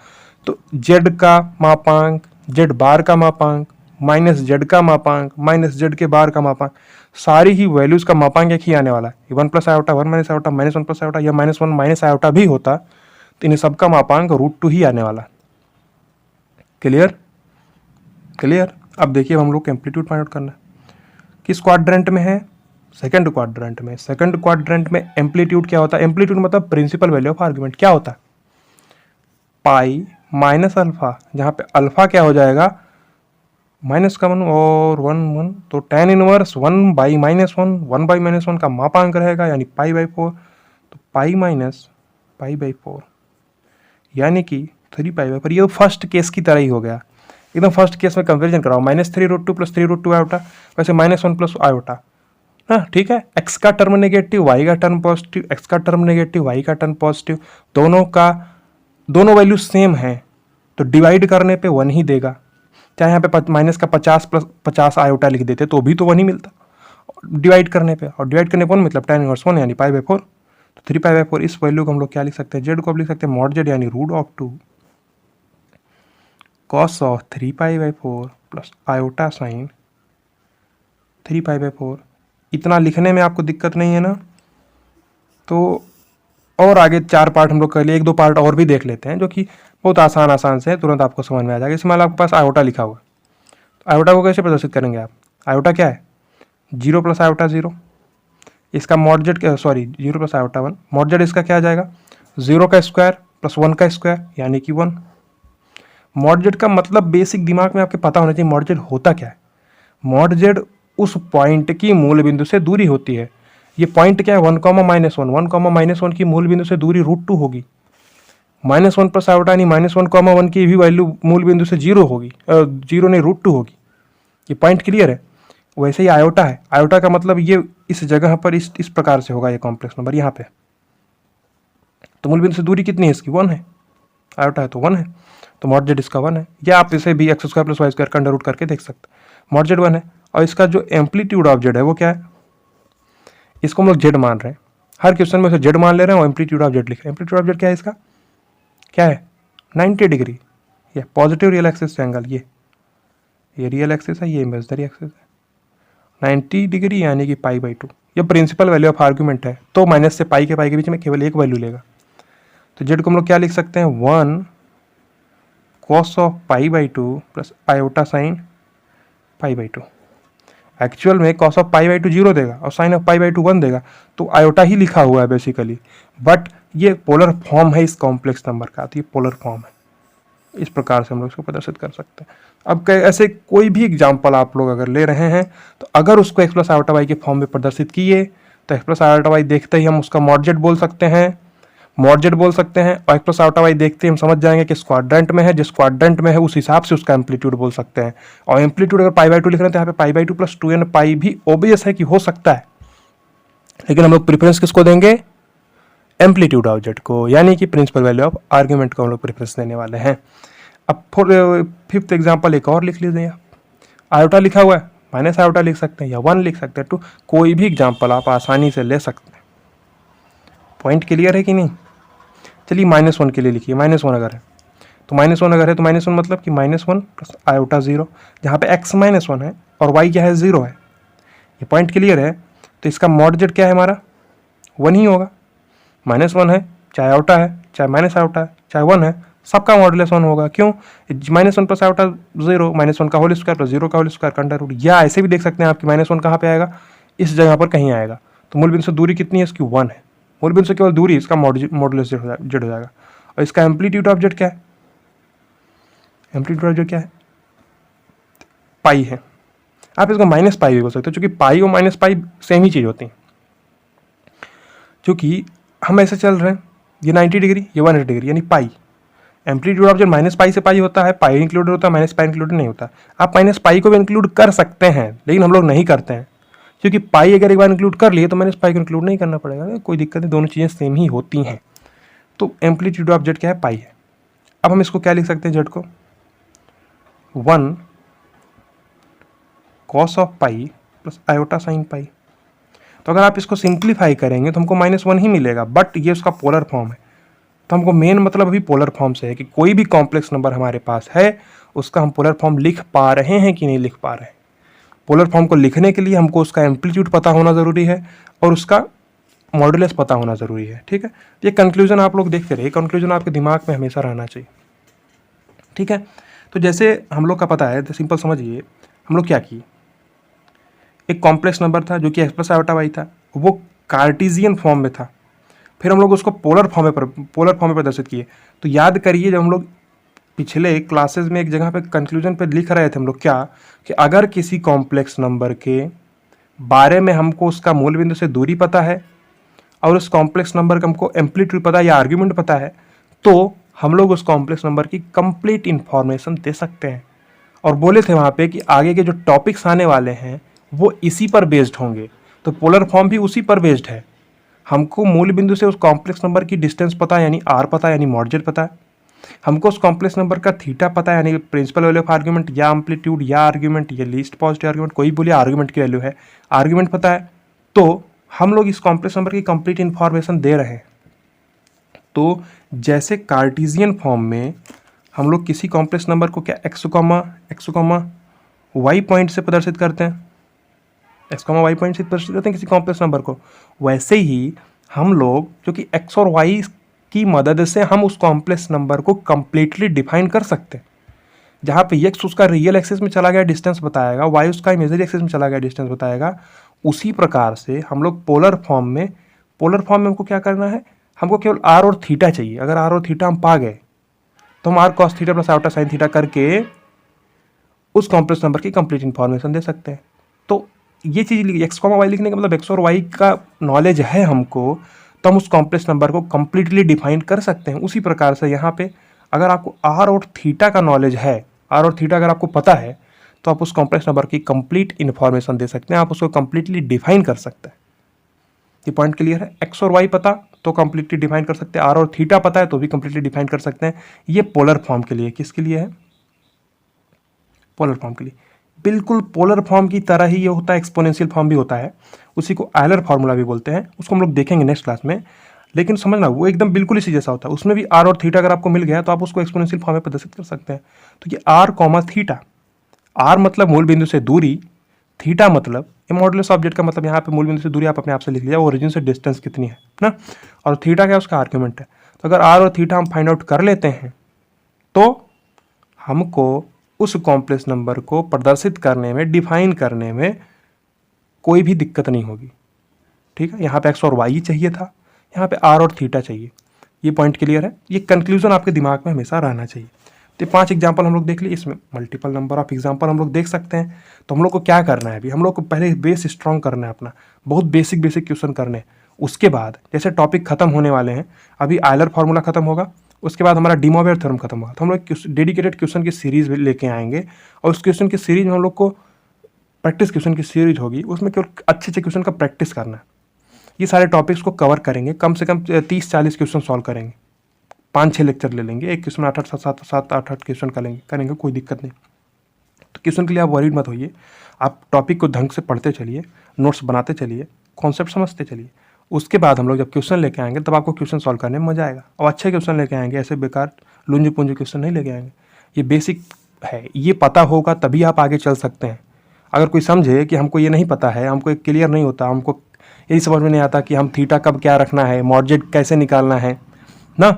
तो जेड का मापांक, जेड बार का मापांक, माइनस जेड का मापांक, माइनस जेड के बार का मापांक, सारी ही वैल्यूज का मापांक एक ही आने वाला है। 1 + आयोटा, 1 - आयोटा, -1 + आयोटा, या -1 - आयोटा भी होता तो इन सबका मापांक √2 ही आने वाला। क्लियर? क्लियर? अब देखिए हम लोग को एम्पलीट्यूड फाइंड आउट करना है, किस क्वाड्रेंट में है, सेकंड क्वाड्रेंट में। सेकंड क्वाड्रेंट में एम्पलीट्यूड क्या होता है, एम्पलीट्यूड मतलब प्रिंसिपल वैल्यू ऑफ आर्गुमेंट क्या होता है, पाई माइनस अल्फा, जहाँ पे अल्फा क्या हो जाएगा, -1 और 1 तो tan इनवर्स 1/-1, 1/-1 का मापांक रहेगा यानी π/4, तो π/4 यानी कि 3π/4। ये फर्स्ट केस की तरह ही हो गया, एकदम फर्स्ट केस में कंपेरिजन कराओ, -3√2 + 3√2 आयोटा, वैसे -1 + आयोटा, हाँ ठीक है। x का टर्म नेगेटिव, y का टर्म पॉजिटिव, x का टर्म नेगेटिव, y का टर्म पॉजिटिव, दोनों वैल्यू सेम है तो डिवाइड करने पे 1 ही देगा। चाहे यहाँ पे माइनस का 50 + 50 आयोटा लिख देते तो भी तो 1 ही मिलता डिवाइड करने पे, और डिवाइड करने पर मतलब tan इनवर्स 1 यानी π/4। तो 3π/4 इस वैल्यू को हम लोग क्या लिख सकते हैं, जेड को अब लिख सकते हैं मॉड जेड यानी √2 cos of 3π/4 plus iota sine 3π/4। इतना लिखने में आपको दिक्कत नहीं है ना? तो और आगे 4 पार्ट हम लोग कर लिए, 1-2 पार्ट और भी देख लेते हैं जो कि बहुत आसान से तुरंत आपको समझ में आ जाएगा। इसमें आपके पास आयोटा लिखा हुआ, तो आयोटा को कैसे प्रदर्शित करेंगे आप, आयोटा क्या है, 0 + आयोटा 0, इसका mod Z, sorry 0 + iota 1, mod Z इसका क्या आ जाएगा, 0 का स्क्वायर प्लस 1 का स्क्वायर यानी कि 1। मॉड जेड का मतलब बेसिक दिमाग में आपके पता होना चाहिए मॉड जेड होता क्या है। मॉड जेड उस पॉइंट की मूल बिंदु से दूरी होती है। ये पॉइंट क्या है, 1, -1, 1, -1 की मूल बिंदु से दूरी √2 होगी। -1 + आयोटा यानी -1, 1 की भी वैल्यू मूल बिंदु से 0 होगी, 0 नहीं √2 होगी। ये पॉइंट क्लियर है? वैसे ही आयोटा है, आयोटा का मतलब ये इस जगह पर इस प्रकार से होगा, ये कॉम्प्लेक्स नंबर यहाँ पे। तो मूल बिंदु से दूरी कितनी है इसकी, 1 है, आयोटा है तो 1 है, तो मॉड जेड इसका 1 है। या आप इसे भी x² + y² का अंडर रूट करके देख सकते हैं, मॉड जेड 1 है। और इसका जो एम्पलीट्यूड ऑफ जेड है वो क्या है, इसको हम लोग जेड मान रहे हैं। हर क्वेश्चन में उसे जेड मान ले रहे हैं और एम्पलीट्यूड ऑफ जेड लिख रहे हैं। एम्पलीट्यूड ऑफ जेड क्या है इसका, क्या है 90 डिग्री, ये पॉजिटिव रियल एक्सिस एंगल, ये रियल एक्सिस है, ये इमेजिनरी एक्सिस है। 90 डिग्री यानी कि π/2, ये प्रिंसिपल वैल्यू ऑफ आर्ग्यूमेंट है, तो माइनस से पाई के बीच में केवल एक वैल्यू लेगा। तो जेड को हम लोग क्या लिख सकते हैं, 1 cos of π/2 plus iota sine π/2। Actual में cos ऑफ π/2 जीरो देगा और साइन ऑफ π/2 1 देगा, तो आयोटा ही लिखा हुआ है बेसिकली, बट ये पोलर फॉर्म है इस कॉम्प्लेक्स नंबर का, तो ये पोलर फॉर्म है। इस प्रकार से हम लोग इसको प्रदर्शित कर सकते हैं। अब ऐसे कोई भी एग्जाम्पल आप लोग अगर ले रहे हैं, तो अगर उसको x प्लस आयोटा वाई के फॉर्म में प्रदर्शित किए, तो x प्लस आयोटा वाई देखते ही हम उसका मॉड जेड बोल सकते हैं, और x प्लस आयोटा वाई देखते ही हम समझ जाएंगे कि क्वाड्रेंट में है, जिस क्वाड्रेंट में है उस हिसाब से उसका एम्पलीट्यूड बोल सकते हैं। और एम्पलीट्यूड अगर π/2 लिख रहे हैं तो यहाँ पे π/2 प्लस 2n पाई भी ओबियस है कि हो सकता है, लेकिन हम लोग प्रेफरेंस किसको देंगे, एम्पलीट्यूड ऑफ जेड को, यानी कि प्रिंसिपल वैल्यू ऑफ आर्ग्यूमेंट को हम लोग प्रेफरेंस देने वाले हैं। अब फिफ्थ एग्जाम्पल एक और लिख लीजिए आप, आयोटा लिखा हुआ है, माइनस आयोटा लिख सकते हैं या 1 लिख सकते हैं, तो कोई भी एग्जाम्पल आप आसानी से ले सकते हैं। पॉइंट क्लियर है कि नहीं। चलिए -1 के लिए लिखिए, -1 अगर है तो -1 अगर है तो -1 मतलब कि -1 प्लस आयोटा 0, जहाँ पे x -1 है और y क्या है 0 है। ये पॉइंट क्लियर है। तो इसका मॉड जेड क्या है हमारा 1 ही होगा, -1 है, चाहे आयोटा है, चाहे माइनस आयोटा है, चाहे 1 है, सबका मॉडुलस 1 होगा। क्यों, -1 प्लस आयोटा 0, -1 का होल स्क्वायर प्लस 0 का होल स्क्वायर का अंडर रूट। या ऐसे भी देख सकते हैं आपकी -1 कहाँ पे आएगा, इस जगह पर कहीं आएगा। तो मूल बिंदु से दूरी कितनी है इसकी 1 है, मूल बिंदु से केवल दूरी, इसका मॉडुलस जेड हो जाएगा। और इसका एम्पलीट्यूड ऑफ जेड क्या है, एम्पलीट्यूड ऑफ जेड क्या है, पाई है। आप इसको माइनस पाई भी बोल सकते हो, क्योंकि पाई और माइनस पाई सेम ही चीज़ होती है। क्योंकि हम ऐसे चल रहे हैं, ये 90 डिग्री, ये 180 डिग्री, यानी pi. Amplitude of Z minus pi से पाई होता है, पाई इंक्लूडेड होता है, माइनस पाई इंक्लूडेड नहीं होता। आप माइनस पाई को भी इंक्लूड कर सकते हैं, लेकिन हम लोग नहीं करते हैं, क्योंकि पाई अगर एक बार इंक्लूड कर लिए तो माइनस पाई को इंक्लूड नहीं करना पड़ेगा, कोई दिक्कत नहीं, दोनों चीज़ें सेम ही होती हैं। तो एम्पलीट्यूड ऑफ जेड क्या है, पाई है। अब हम इसको क्या लिख सकते हैं, जेड को 1 cos of pi plus iota sine pi. तो अगर आप इसको सिंप्लीफाई करेंगे तो हमको -1 ही मिलेगा, बट ये उसका पोलर फॉर्म है। तो हमको मेन मतलब अभी पोलर फॉर्म से है कि कोई भी कॉम्प्लेक्स नंबर हमारे पास है, उसका हम पोलर फॉर्म लिख पा रहे हैं कि नहीं लिख पा रहे हैं। पोलर फॉर्म को लिखने के लिए हमको उसका एम्पलीट्यूड पता होना ज़रूरी है और उसका मॉडुलस पता होना ज़रूरी है। ठीक है, ये कंक्लूजन आप लोग देखते रहिए, कंक्लूजन आपके दिमाग में हमेशा रहना चाहिए। ठीक है, तो जैसे हम लोग का पता है, तो सिंपल समझिए, हम लोग क्या किए, एक कॉम्प्लेक्स नंबर था जो कि x प्लस आयोटा वाई था, वो कार्टेशियन फॉर्म में था। फिर हम लोग उसको पोलर फॉर्म में प्रदर्शित किए। तो याद करिए, जब हम लोग पिछले क्लासेस में एक जगह पे कंक्लूजन पे लिख रहे थे हम लोग क्या, कि अगर किसी कॉम्प्लेक्स नंबर के बारे में हमको उसका मूल बिंदु से दूरी पता है और उस कॉम्प्लेक्स नंबर का हमको एम्पलीट्यूड पता है या आर्ग्यूमेंट पता है, तो हम लोग उस कॉम्प्लेक्स नंबर की कंप्लीट इन्फॉर्मेशन दे सकते हैं। और बोले थे वहाँ पे कि आगे के जो टॉपिक्स आने वाले हैं वो इसी पर बेस्ड होंगे। तो पोलर फॉर्म भी उसी पर बेस्ड है। हमको मूल बिंदु से उस कॉम्प्लेक्स नंबर की डिस्टेंस पता है, यानी आर पता है, यानी मॉड जेड पता है। हमको उस कॉम्प्लेक्स नंबर का थीटा पता है, यानी प्रिंसिपल वैल्यू ऑफ आर्ग्यूमेंट या एम्पलीट्यूड या आर्ग्यूमेंट या लीस्ट पॉजिटिव आर्ग्यूमेंट, कोई बोलिए आर्ग्यूमेंट की वैल्यू है, आर्ग्यूमेंट पता है। तो हम लोग इस कॉम्प्लेक्स नंबर की कंप्लीट इन्फॉर्मेशन दे रहे हैं। तो जैसे कार्टेशियन फॉर्म में हम लोग किसी कॉम्प्लेक्स नंबर को क्या x, y पॉइंट से प्रदर्शित करते हैं, x, y पॉइंट से प्रदर्शित करते हैं किसी कॉम्प्लेक्स नंबर को, वैसे ही हम लोग जो कि x और y की मदद से हम उस कॉम्प्लेक्स नंबर को कंप्लीटली डिफाइन कर सकते हैं। जहाँ पे x उसका रियल एक्सिस में चला गया डिस्टेंस बताएगा, y उसका इमेजिनरी एक्सिस में चला गया डिस्टेंस बताएगा। उसी प्रकार से हम लोग पोलर फॉर्म में हमको क्या करना है, हमको केवल r और थीटा चाहिए। अगर r और थीटा हम पा गए तो हम r cos theta plus iota sine theta करके उस कॉम्प्लेक्स नंबर की कंप्लीट इन्फॉर्मेशन दे सकते हैं। तो ये चीज़ x, y लिखने का मतलब x और y का नॉलेज है हमको, तो हम उस कॉम्प्लेक्स नंबर को कंप्लीटली डिफाइन कर सकते हैं। उसी प्रकार से यहाँ पे अगर आपको r और थीटा का नॉलेज है, r और थीटा अगर आपको पता है, तो आप उस कॉम्प्लेक्स नंबर की कंप्लीट इन्फॉर्मेशन दे सकते हैं, आप उसको कंप्लीटली डिफाइन कर सकते हैं। ये पॉइंट क्लियर है। x और y पता तो कंप्लीटली डिफाइन कर सकते हैं, r और थीटा पता है तो भी कंप्लीटली डिफाइन कर सकते हैं। ये पोलर फॉर्म के लिए, किसके लिए है, पोलर फॉर्म के लिए। बिल्कुल पोलर फॉर्म की तरह ही ये होता है, एक्सपोनेंशियल फॉर्म भी होता है, उसी को आयलर फार्मूला भी बोलते हैं, उसको हम लोग देखेंगे नेक्स्ट क्लास में। लेकिन समझना वो एकदम बिल्कुल इसी जैसा होता है, उसमें भी आर और थीटा अगर आपको मिल गया तो आप उसको एक्सपोनेंशियल फॉर्म में प्रदर्शित कर सकते हैं। तो ये आर कॉमा थीटा, आर मतलब मूल बिंदु से दूरी, थीटा मतलब ये मॉडुलस ऑब्जेक्ट का मतलब यहाँ पे मूल बिंदु से दूरी आप अपने आप से लिख लिया, ओरिजिन से डिस्टेंस कितनी है ना, और थीटा क्या उसका आर्ग्यूमेंट है। तो अगर आर और थीटा हम फाइंड आउट कर लेते हैं तो हमको उस कॉम्प्लेक्स नंबर को प्रदर्शित करने में, डिफाइन करने में कोई भी दिक्कत नहीं होगी। ठीक है, यहाँ पे एक्स और वाई चाहिए था, यहाँ पे आर और थीटा चाहिए। ये पॉइंट क्लियर है, ये कंक्लूजन आपके दिमाग में हमेशा रहना चाहिए। तो 5 एग्जाम्पल हम लोग देख लिए, इसमें मल्टीपल नंबर ऑफ एग्जाम्पल हम लोग देख सकते हैं। तो हम लोग को क्या करना है अभी, हम लोग को पहले बेस स्ट्रॉन्ग करना है अपना, बहुत बेसिक क्वेश्चन करने हैं। उसके बाद जैसे टॉपिक खत्म होने वाले हैं, अभी आयलर फार्मूला खत्म होगा, उसके बाद हमारा डी मोइर थ्योरम खत्म होगा, तो हम लोग डेडिकेटेड क्वेश्चन की सीरीज लेके आएंगे, और उस क्वेश्चन की सीरीज में हम लोग को प्रैक्टिस क्वेश्चन की सीरीज होगी, उसमें केवल अच्छे अच्छे क्वेश्चन का प्रैक्टिस करना है। ये सारे टॉपिक्स को कवर करेंगे, कम से कम 30-40 क्वेश्चन सॉल्व करेंगे, 5-6 लेक्चर ले लेंगे, एक क्वेश्चन 8-8 क्वेश्चन करेंगे, कोई दिक्कत नहीं। तो क्वेश्चन के लिए आप वरीड मत होइए, आप टॉपिक को ढंग से पढ़ते चलिए, नोट्स बनाते चलिए, कॉन्सेप्ट समझते चलिए। उसके बाद हम लोग जब क्वेश्चन लेके आएंगे तब आपको क्वेश्चन सॉल्व करने में मजा आएगा, और अच्छे क्वेश्चन लेके आएंगे, ऐसे बेकार लुंजू पुंजू क्वेश्चन नहीं लेके आएंगे। ये बेसिक है, ये पता होगा तभी आप आगे चल सकते हैं। अगर कोई समझे कि हमको ये नहीं पता है, हमको एक क्लियर नहीं होता, हमको यही समझ में नहीं आता कि हम थीटा कब क्या रखना है, मॉडजेट कैसे निकालना है ना,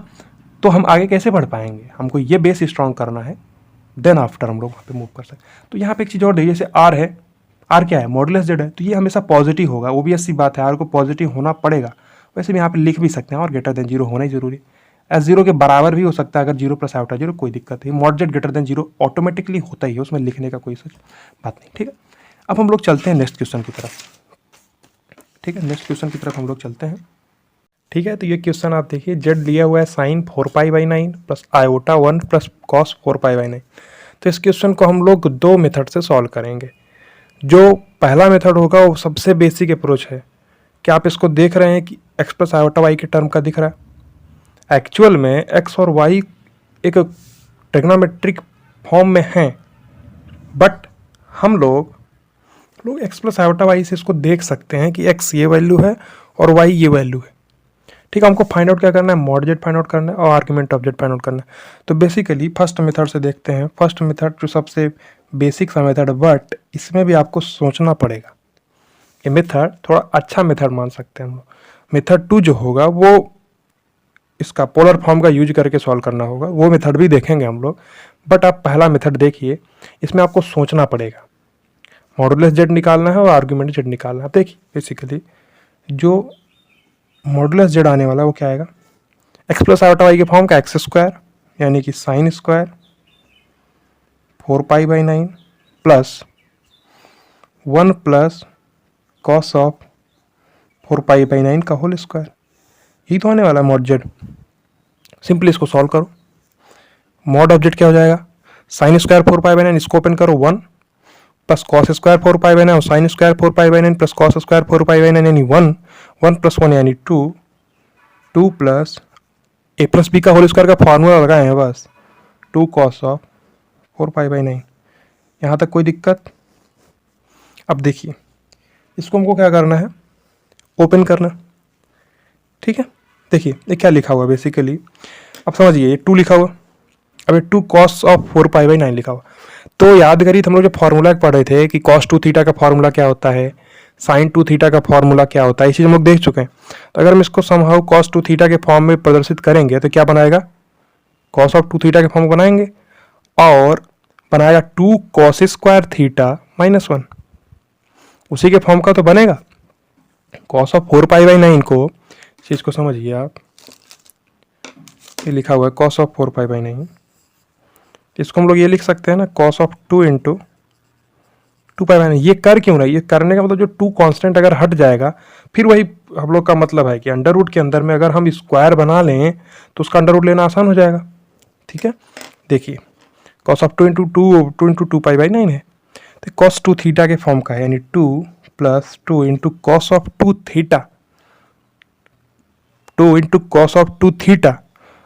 तो हम आगे कैसे बढ़ पाएंगे। हमको ये बेस स्ट्रॉन्ग करना है, देन आफ्टर हम लोग वहाँ पे मूव कर सकते हैं। तो यहाँ पे एक चीज़ और देखिए, जैसे आर है, आर क्या है, मॉडुलस जेड है, तो ये हमेशा पॉजिटिव होगा, ओबियस बात है, आर को पॉजिटिव होना पड़ेगा। वैसे भी यहाँ पे लिख भी सकते हैं और ग्रेटर देन जीरो होना ही जरूरी, एस जीरो के बराबर भी हो सकता है, अगर जीरो प्लस आउटा जीरो कोई दिक्कत नहीं। Mod Z greater than zero automatically होता ही है, उसमें लिखने का कोई सच बात नहीं। ठीक है, अब हम लोग चलते हैं नेक्स्ट क्वेश्चन की तरफ। ठीक है, नेक्स्ट क्वेश्चन की तरफ हम लोग चलते हैं। ठीक है, तो ये क्वेश्चन आप देखिए, जेड दिया हुआ है sine 4π/9 plus iota 1 plus cos 4π/9। तो इस क्वेश्चन को हम लोग 2 मेथड से सॉल्व करेंगे। जो पहला मेथड होगा वो सबसे बेसिक अप्रोच है। क्या आप इसको देख रहे हैं कि एक्स प्लस आयोटा वाई के टर्म का दिख रहा है। एक्चुअल में एक्स और वाई एक ट्रिग्नोमेट्रिक फॉर्म में हैं, बट हम लोग एक्स प्लस आयोटा वाई से इसको देख सकते हैं कि एक्स ये वैल्यू है और वाई ये वैल्यू है। ठीक है, हमको फाइंड आउट क्या करना है, मॉड जेड फाइंड आउट करना है और argument of Z find out करना है। तो बेसिकली फर्स्ट मेथड से देखते हैं। फर्स्ट मेथड जो सबसे बेसिक सा मेथड, बट इसमें भी आपको सोचना पड़ेगा। ये मेथड थोड़ा अच्छा मेथड मान सकते हैं हम लोग। मेथड 2 जो होगा वो इसका पोलर फॉर्म का यूज करके सॉल्व करना होगा, वो मेथड भी देखेंगे हम लोग। बट आप पहला मेथड देखिए, इसमें आपको सोचना पड़ेगा, मॉडुलस जेड निकालना है और आर्ग्यूमेंट जेड निकालना है। देखिए बेसिकली जो मॉडुलस जेड आने वाला है वो क्या आएगा, एक्स प्लस आयोटा वाई के फॉर्म का एक्स स्क्वायर यानी कि sine square 4π/9 plus 1 plus cos of 4π/9 का होल स्क्वायर, यही तो आने वाला है मॉड जेड। सिंपली इसको सॉल्व करो, मॉड ऑफ जेड क्या हो जाएगा, साइन स्क्वायर 4π/9, इसको ओपन करो 1 प्लस कॉस स्क्वायर 4π/9 और sine square 4π/9 plus cos square 4π/9 यानी 1, 1 प्लस 1 यानी 2, 2 प्लस ए प्लस बी का होल स्क्वायर का फार्मूला लगाए हैं बस, 2 कॉस ऑफ 4π/9। यहाँ तक कोई दिक्कत। अब देखिए इसको हमको क्या करना है, ओपन करना। ठीक है, देखिए ये क्या लिखा हुआ बेसिकली, अब समझिए ये 2 लिखा हुआ, अब ये 2 कॉस ऑफ 4π/9 लिखा हुआ। तो याद करिए हम लोग जो फार्मूला पढ़ रहे थे कि cos 2 थीटा का फार्मूला क्या होता है, sin 2 थीटा का फार्मूला क्या होता है, ये चीज़ हम लोग देख चुके हैं। तो अगर हम इसको समहाउ cos 2 थीटा के फॉर्म में प्रदर्शित करेंगे तो क्या बनाएगा, cos ऑफ 2 थीटा के फॉर्म बनाएंगे और बनाएगा 2 cos स्क्वायर थीटा -1, उसी के फॉर्म का तो बनेगा। cos ऑफ 4π/9 को, चीज़ को समझिए आप, ये लिखा हुआ है cos ऑफ 4π/9, इसको हम लोग ये लिख सकते हैं ना, cos ऑफ 2 इंटू 2π/9। ये कर क्यों रहा है, ये करने का मतलब जो 2 कांस्टेंट अगर हट जाएगा, फिर वही हम लोग का मतलब है कि अंडर रूट के अंदर में अगर हम स्क्वायर बना लें तो उसका अंडर रूट लेना आसान हो जाएगा। ठीक है, देखिए cos ऑफ 2 इंटू 2π/9 है, तो cos 2 थीटा के फॉर्म का है, यानी 2 plus 2 into cos of 2 theta, 2 into cos of 2 theta,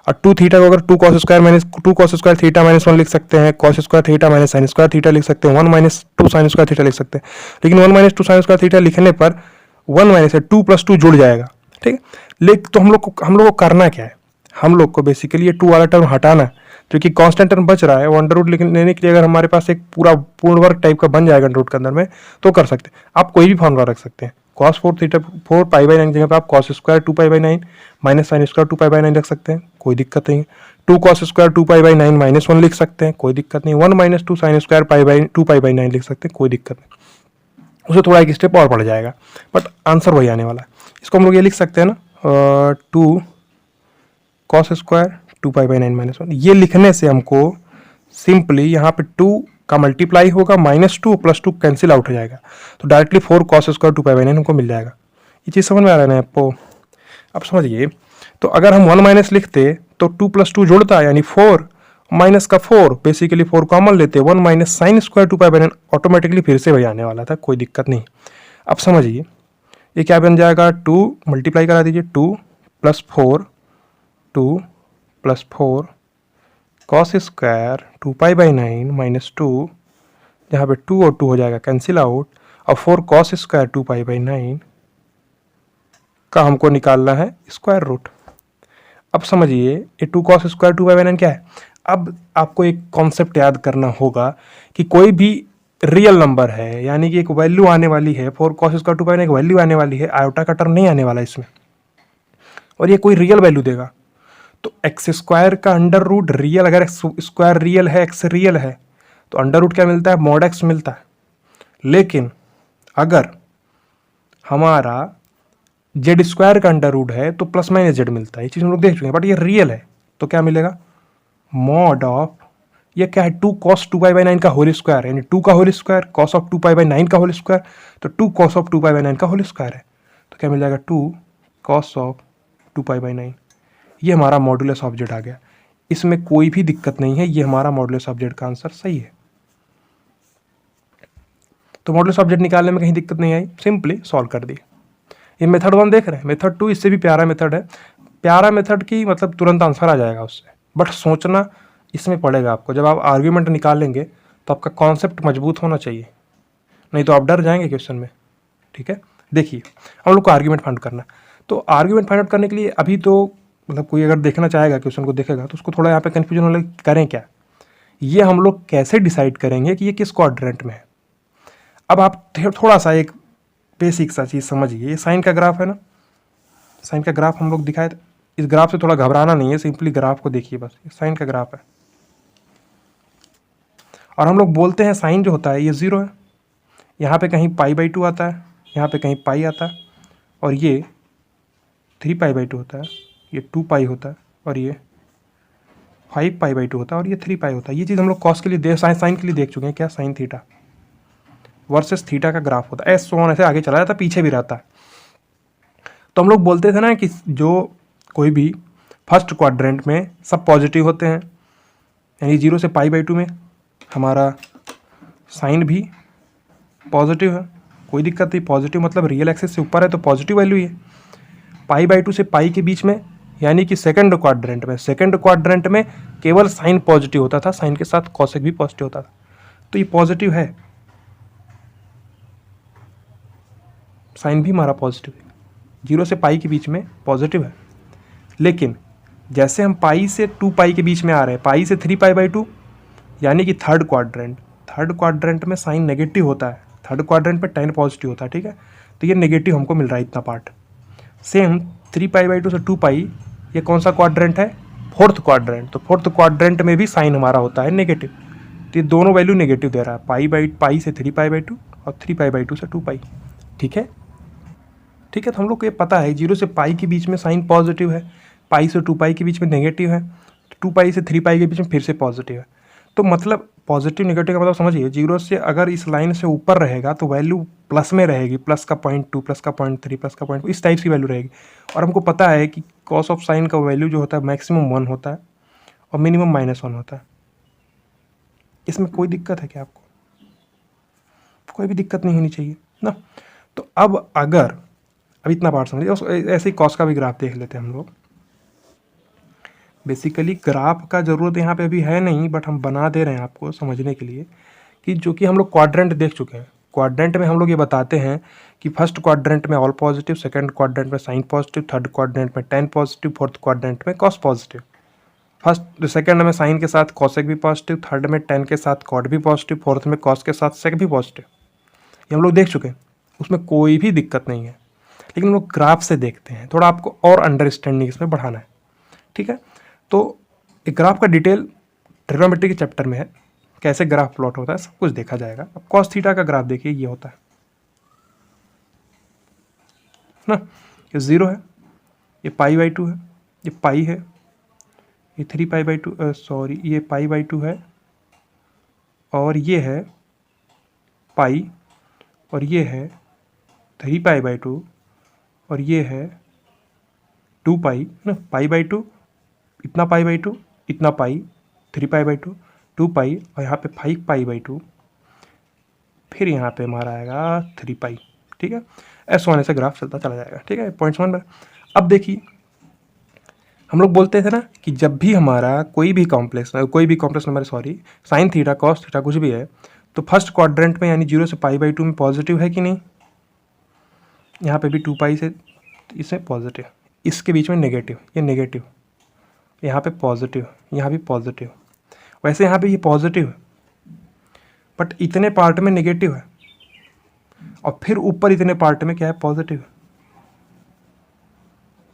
और टू थीटा को अगर two cos square theta minus one लिख सकते हैं, cos square theta minus sine square theta लिख सकते हैं, one minus two sine square theta लिख सकते हैं। लेकिन one minus two sine square theta लिखने पर one minus two plus two जुड़ जाएगा, ठीक है। लेकिन तो हम लोग को करना क्या है, हम लोग को बेसिकली ये टू वाला टर्म हटाना, जो कि कांस्टेंट टर्म बच रहा है, वो अंडर रूट लेने के लिए अगर हमारे पास एक पूरा पूर्ण वर्ग टाइप का बन जाएगा अंडर रूट के अंदर में, तो कर सकते हैं। आप कोई भी फॉर्मूला रख सकते हैं, cos four theta four pi by nine की जगह पे आप cos square two pi by nine minus sine square two pi by nine रख सकते हैं, कोई दिक्कत नहीं है। Two cos square two pi by nine minus one लिख सकते हैं, कोई दिक्कत नहीं। One minus two sine square pi by two pi by nine लिख सकते हैं, कोई दिक्कत नहीं। उसे थोड़ा एक स्टेप और बढ़ जाएगा, बट आंसर वही आने वाला है। इसको हम लोग ये लिख सकते हैं ना, two cos square two pi by nine minus one. ये लिखने से हमको सिंपली यहाँ पे टू का मल्टीप्लाई होगा, minus two plus two cancel out हो जाएगा, तो directly four cos square two pi by nine हमको मिल जाएगा। ये चीज़ समझ में आ रहा है ना आपको? अब समझिए, तो अगर हम वन माइनस लिखते तो टू प्लस टू जुड़ता, यानी फोर माइनस का फोर, बेसिकली फोर कॉमन लेते, one minus sine square two pi by nine automatically फिर से वही आने वाला था, कोई दिक्कत नहीं। अब समझिए ये क्या बन जाएगा, टू मल्टीप्लाई करा दीजिए, two plus four cos square two pi by nine minus two, जहाँ पे टू और टू हो जाएगा कैंसिल आउट, और four cos square two pi by nine का हमको निकालना है स्क्वायर रूट। अब समझिए ये two cos square two pi by nine क्या है। अब आपको एक कॉन्सेप्ट याद करना होगा कि कोई भी रियल नंबर है, यानी कि एक वैल्यू आने वाली है, फोर कॉस स्क्वायर टू पाई एक वैल्यू आने वाली है, आयोटा का टर्म नहीं आने वाला इसमें, और ये कोई रियल वैल्यू देगा, तो एक्स स्क्वायर का अंडर रूट रियल, अगर एक्स स्क्वायर रियल है, एक्स रियल है, तो अंडर रूट क्या मिलता है, मॉड एक्स मिलता है। लेकिन अगर हमारा जेड स्क्वायर का अंडर रूट है तो प्लस माइनस जेड मिलता है, ये चीज़ हम लोग देख चुके हैं। बट ये रियल है तो क्या मिलेगा, मॉड ऑफ, ये क्या है, two cos two pi by nine का होल स्क्वायर, यानी टू का whole square cos of two pi by nine का होल स्क्वायर, तो two cos of two pi by nine का होल स्क्वायर है, तो क्या मिल जाएगा, two cos of two pi by nine. ये हमारा मॉडुलस ऑफ जेड आ गया, इसमें कोई भी दिक्कत नहीं है, ये हमारा मॉडुलस ऑफ जेड का आंसर सही है। तो मॉडुलस ऑफ जेड निकालने में कहीं दिक्कत नहीं आई, सिंपली सॉल्व कर दिए। ये मेथड वन देख रहे हैं, मेथड टू इससे भी प्यारा मेथड है, प्यारा मेथड की मतलब तुरंत आंसर आ जाएगा उससे, बट सोचना इसमें पड़ेगा आपको। जब आप आर्ग्यूमेंट निकालेंगे तो आपका कॉन्सेप्ट मजबूत होना चाहिए, नहीं तो आप डर जाएंगे क्वेश्चन में, ठीक है। देखिए हम लोग को आर्ग्यूमेंट फाइंड करना, तो आर्ग्यूमेंट फाइंड आउट करने के लिए अभी तो मतलब कोई अगर देखना चाहेगा क्वेश्चन को देखेगा तो उसको थोड़ा यहाँ पे कन्फ्यूजन होने लगे, करें क्या, ये हम लोग कैसे डिसाइड करेंगे कि ये किस क्वाड्रेंट में है। अब आप थोड़ा सा एक बेसिक सा चीज़ समझिए, ये साइन का ग्राफ है ना, साइन का ग्राफ हम लोग दिखाए थे, इस ग्राफ से थोड़ा घबराना नहीं है, सिंपली ग्राफ को देखिए बस, ये साइन का ग्राफ है, और हम लोग बोलते हैं साइन जो होता है ये ज़ीरो है, यहाँ पे कहीं पाई बाई टू आता है, यहाँ पे कहीं पाई आता है, और ये थ्री पाई बाई टू होता है, ये टू पाई होता है, और ये फाइव पाई बाई टू होता है, और ये थ्री पाई होता है। ये चीज़ हम लोग कॉस के लिए साइन के लिए देख चुके हैं, क्या साइन थीटा वर्सेस थीटा का ग्राफ होता है, ऐसे ऐसे आगे चला जाता है, पीछे भी रहता है। तो हम लोग बोलते थे ना कि जो कोई भी फर्स्ट क्वाड्रेंट में सब पॉजिटिव होते हैं, यानी जीरो से पाई बाई टू में हमारा साइन भी पॉजिटिव है, कोई दिक्कत नहीं, पॉजिटिव मतलब रियल एक्सिस से ऊपर है तो पॉजिटिव वैल्यू है। पाई बाई टू से पाई के बीच में, यानी कि सेकंड क्वाड्रेंट में केवल साइन पॉजिटिव होता था, साइन के साथ कॉसेक भी पॉजिटिव होता था, तो ये पॉजिटिव है, साइन भी हमारा पॉजिटिव है, जीरो से पाई के बीच में पॉजिटिव है। लेकिन जैसे हम पाई से टू पाई के बीच में आ रहे हैं, पाई से थ्री पाई बाई टू, यानी कि थर्ड क्वाड्रेंट में साइन नेगेटिव होता है, थर्ड क्वाड्रेंट में टेन पॉजिटिव होता है, ठीक है, तो ये नेगेटिव हमको मिल रहा है इतना part. Same three pi by to से टू पाई, ये कौन सा क्वाड्रेंट है, फोर्थ क्वाड्रेंट, तो फोर्थ क्वाड्रेंट में भी साइन हमारा होता है नेगेटिव, तो ये दोनों वैल्यू नेगेटिव दे रहा है, पाई से थ्री पाई बाई टू और थ्री पाई बाई टू से टू पाई, ठीक है। ठीक है, तो हम लोग को ये पता है जीरो से पाई के बीच में साइन पॉजिटिव है, पाई से टू पाई के बीच में नेगेटिव है, टू पाई से थ्री पाई के बीच में फिर से पॉजिटिव है। तो मतलब पॉजिटिव नेगेटिव का मतलब समझिए, जीरो से अगर इस लाइन से ऊपर रहेगा तो वैल्यू प्लस में रहेगी, प्लस का 0.2, प्लस का 0.3, प्लस का 0.2, इस टाइप की वैल्यू रहेगी। और हमको पता है कि कॉस ऑफ साइन का वैल्यू जो होता है मैक्सिमम 1 होता है और मिनिमम -1 होता है। इसमें कोई दिक्कत है क्या आपको? कोई भी दिक्कत नहीं होनी चाहिए ना। तो अब इतना पार्ट समझिए, ऐसे ही कॉस का भी ग्राफ देख लेते हैं हम लोग। बेसिकली ग्राफ का ज़रूरत यहाँ पे अभी है नहीं, बट हम बना दे रहे हैं आपको समझने के लिए कि जो कि हम लोग क्वाड्रेंट देख चुके हैं। क्वाड्रेंट में हम लोग ये बताते हैं कि फर्स्ट क्वाड्रेंट में ऑल पॉजिटिव, सेकंड क्वाड्रेंट में साइन पॉजिटिव, थर्ड क्वाड्रेंट में टेन पॉजिटिव, फोर्थ क्वाड्रेंट में कॉस पॉजिटिव। फर्स्ट सेकंड में साइन के साथ कॉसेक भी पॉजिटिव, थर्ड में टेन के साथ कॉट भी पॉजिटिव, फोर्थ में कॉस के साथ सेक भी पॉजिटिव। ये हम लोग देख चुके हैं, उसमें कोई भी दिक्कत नहीं है। लेकिन हम लोग ग्राफ से देखते हैं, थोड़ा आपको और अंडरस्टैंडिंग इसमें बढ़ाना है, ठीक है। तो एक ग्राफ का डिटेल ट्रिग्नोमेट्री के चैप्टर में है, कैसे ग्राफ प्लॉट होता है सब कुछ देखा जाएगा। अब कॉस थीटा का ग्राफ देखिए, ये होता है ना, ये 0 है, ये π/2 है, ये पाई है, ये 3π/2 सॉरी ये π/2 है, और ये है पाई, और ये है 3π/2, और ये है 2π ना, π/2 इतना π/2, इतना पाई, 3π/2, 2π, और यहाँ पे 5π/2, फिर यहाँ पे हमारा आएगा 3π, ठीक है। ऐसा होने से ग्राफ चलता चला जाएगा, ठीक है। पॉइंट 1 पर अब देखिए, हम लोग बोलते थे ना कि जब भी हमारा कोई भी complex number sine theta cos theta कुछ भी है, तो फर्स्ट क्वाड्रेंट में यानी 0 से π/2 में पॉजिटिव है कि नहीं। यहाँ पे भी 2π से इसमें पॉजिटिव, इसके बीच में नेगेटिव, ये नेगेटिव, यहाँ पे पॉजिटिव, यहाँ भी पॉजिटिव। वैसे यहाँ पे ये पॉजिटिव है, बट इतने पार्ट में नेगेटिव है, और फिर ऊपर इतने पार्ट में क्या है, पॉजिटिव।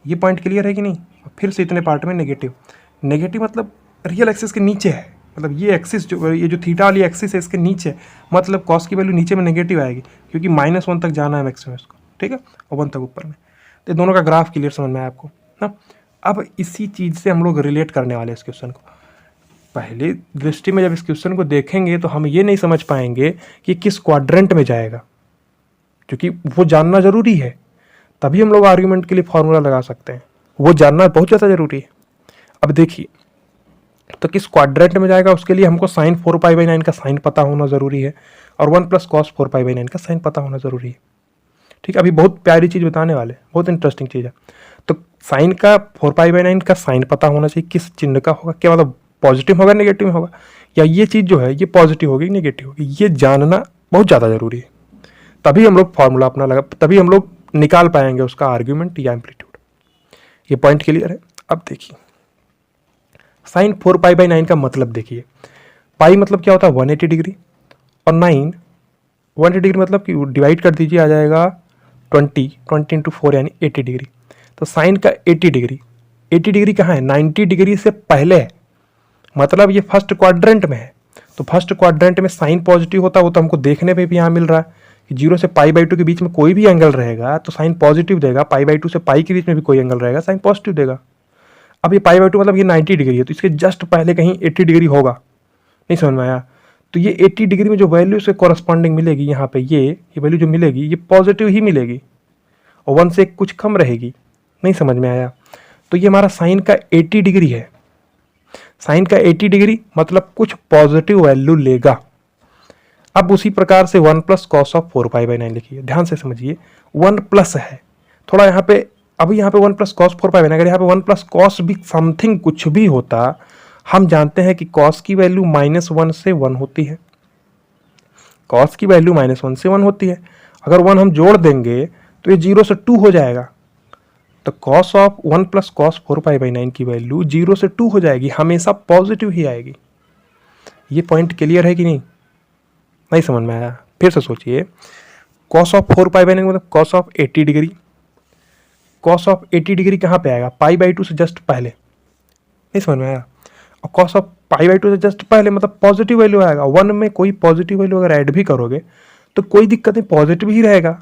ये पॉइंट क्लियर है कि नहीं। और फिर से इतने पार्ट में नेगेटिव, नेगेटिव मतलब रियल एक्सिस के नीचे है, मतलब ये एक्सिस ये जो थीटा वाली एक्सिस है इसके नीचे, मतलब कॉस की वैल्यू नीचे में नेगेटिव आएगी, क्योंकि -1 तक जाना है मैक्सिमम इसको, ठीक है, और 1 तक ऊपर में। तो दोनों का ग्राफ क्लियर समझ में आया आपको ना। अब इसी चीज़ से हम लोग रिलेट करने वाले इस क्वेश्चन को। पहले दृष्टि में जब इस क्वेश्चन को देखेंगे तो हम ये नहीं समझ पाएंगे कि किस क्वाड्रेंट में जाएगा, क्योंकि वो जानना ज़रूरी है, तभी हम लोग आर्ग्यूमेंट के लिए फॉर्मूला लगा सकते हैं। वो जानना बहुत ज़्यादा ज़रूरी है। अब देखिए, तो किस क्वाड्रेंट में जाएगा उसके लिए हमको साइन 4π/9 का साइन पता होना ज़रूरी है, और 1 + cos 4π/9 का साइन पता होना ज़रूरी है, ठीक है। अभी बहुत प्यारी चीज़ बताने वाले, बहुत इंटरेस्टिंग चीज़ है। तो साइन का 4π/9 का साइन पता होना चाहिए, किस चिन्ह का होगा, क्या मतलब पॉजिटिव होगा नेगेटिव में होगा, या ये चीज़ जो है ये पॉजिटिव होगी नेगेटिव होगी, ये जानना बहुत ज़्यादा ज़रूरी है। तभी हम लोग फॉर्मूला अपना लगा, तभी हम लोग निकाल पाएंगे उसका आर्ग्यूमेंट या एम्पलीट्यूड। ये पॉइंट क्लियर है। अब देखिए, साइन 4π/9 का मतलब देखिए, पाई मतलब क्या होता है 180 डिग्री, और 9 180 डिग्री मतलब कि डिवाइड कर दीजिए, आ जाएगा 20 × 4 यानी 80 डिग्री। तो साइन का 80 डिग्री, 80 डिग्री कहाँ है, 90 डिग्री से पहले है, मतलब ये फर्स्ट क्वाड्रेंट में है। तो फर्स्ट क्वाड्रेंट में साइन पॉजिटिव होता है, वो तो हमको देखने पे भी यहाँ मिल रहा है कि 0 से π/2 के बीच में कोई भी एंगल रहेगा तो साइन पॉजिटिव देगा, π/2 से पाई के बीच में भी कोई एंगल रहेगा साइन पॉजिटिव देगा। अब ये π/2 मतलब ये 90 डिग्री है, तो इसके जस्ट पहले कहीं 80 डिग्री होगा, नहीं समझ में आया। तो ये 80 डिग्री में जो वैल्यू से कॉरस्पॉन्डिंग मिलेगी यहाँ पे, ये वैल्यू जो मिलेगी ये पॉजिटिव ही मिलेगी, और 1 से कुछ कम रहेगी, नहीं समझ में आया। तो ये हमारा साइन का 80 डिग्री है, साइन का 80 डिग्री मतलब कुछ पॉजिटिव वैल्यू लेगा। अब उसी प्रकार से 1 + cos 4π/9 लिखिए, ध्यान से समझिए, 1 प्लस है थोड़ा यहाँ पे, अभी यहाँ पे 1 + cos 4π/9, अगर यहाँ पे 1 + cos भी समथिंग कुछ भी होता, हम जानते हैं कि cos की वैल्यू -1 से 1 होती है, cos की वैल्यू -1 से 1 होती है। अगर 1 हम जोड़ देंगे तो ये 0 से 2 हो जाएगा, तो cos 1 + cos 4π/9 की वैल्यू 0 से 2 हो जाएगी, हमेशा पॉजिटिव ही आएगी। ये पॉइंट क्लियर है कि नहीं समझ में आया। फिर से सोचिए, cos 4π/9 मतलब cos 80 डिग्री, cos 80 डिग्री कहाँ पे आएगा, π/2 से जस्ट पहले, नहीं समझ में आया। और cos π/2 से जस्ट पहले मतलब पॉजिटिव वैल्यू आएगा, 1 में कोई पॉजिटिव वैल्यू अगर ऐड भी करोगे तो कोई दिक्कत नहीं, पॉजिटिव ही रहेगा।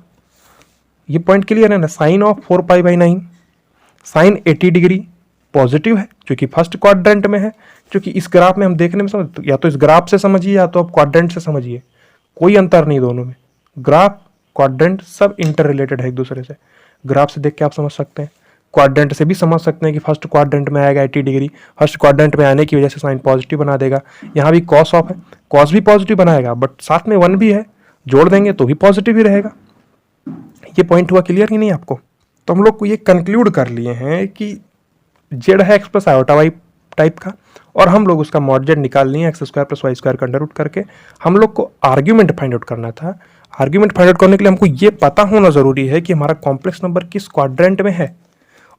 ये पॉइंट क्लियर है ना। साइन 4π/9 साइन 80 डिग्री पॉजिटिव है, क्योंकि फर्स्ट क्वाड्रेंट में है, क्योंकि इस ग्राफ में हम देखने में समझ, या तो इस ग्राफ से समझिए या तो आप क्वाड्रेंट से समझिए, कोई अंतर नहीं दोनों में। ग्राफ क्वाड्रेंट सब इंटर रिलेटेड है एक दूसरे से, ग्राफ से देख के आप समझ सकते हैं। क्वाड्रेंट से भी समझ सकते हैं कि फर्स्ट क्वाड्रेंट में आएगा 80 डिग्री, फर्स्ट क्वाड्रेंट में आने की वजह से साइन पॉजिटिव बना देगा। यहाँ भी cos ऑफ है, cos भी पॉजिटिव बनाएगा, बट साथ में 1 भी है, जोड़ देंगे तो भी पॉजिटिव ही रहेगा। ये पॉइंट हुआ क्लियर ही नहीं आपको। तो हम लोग को ये कंक्लूड कर लिए हैं कि जेड है x + i/y टाइप का, और हम लोग उसका मॉडजेड निकाल लिए x square plus Y square का अंडर रूट करके। हम लोग को आर्ग्यूमेंट फाइंड आउट करना था। आर्ग्यूमेंट फाइंड आउट करने के लिए हमको ये पता होना ज़रूरी है कि हमारा कॉम्प्लेक्स नंबर किस क्वाड्रेंट में है,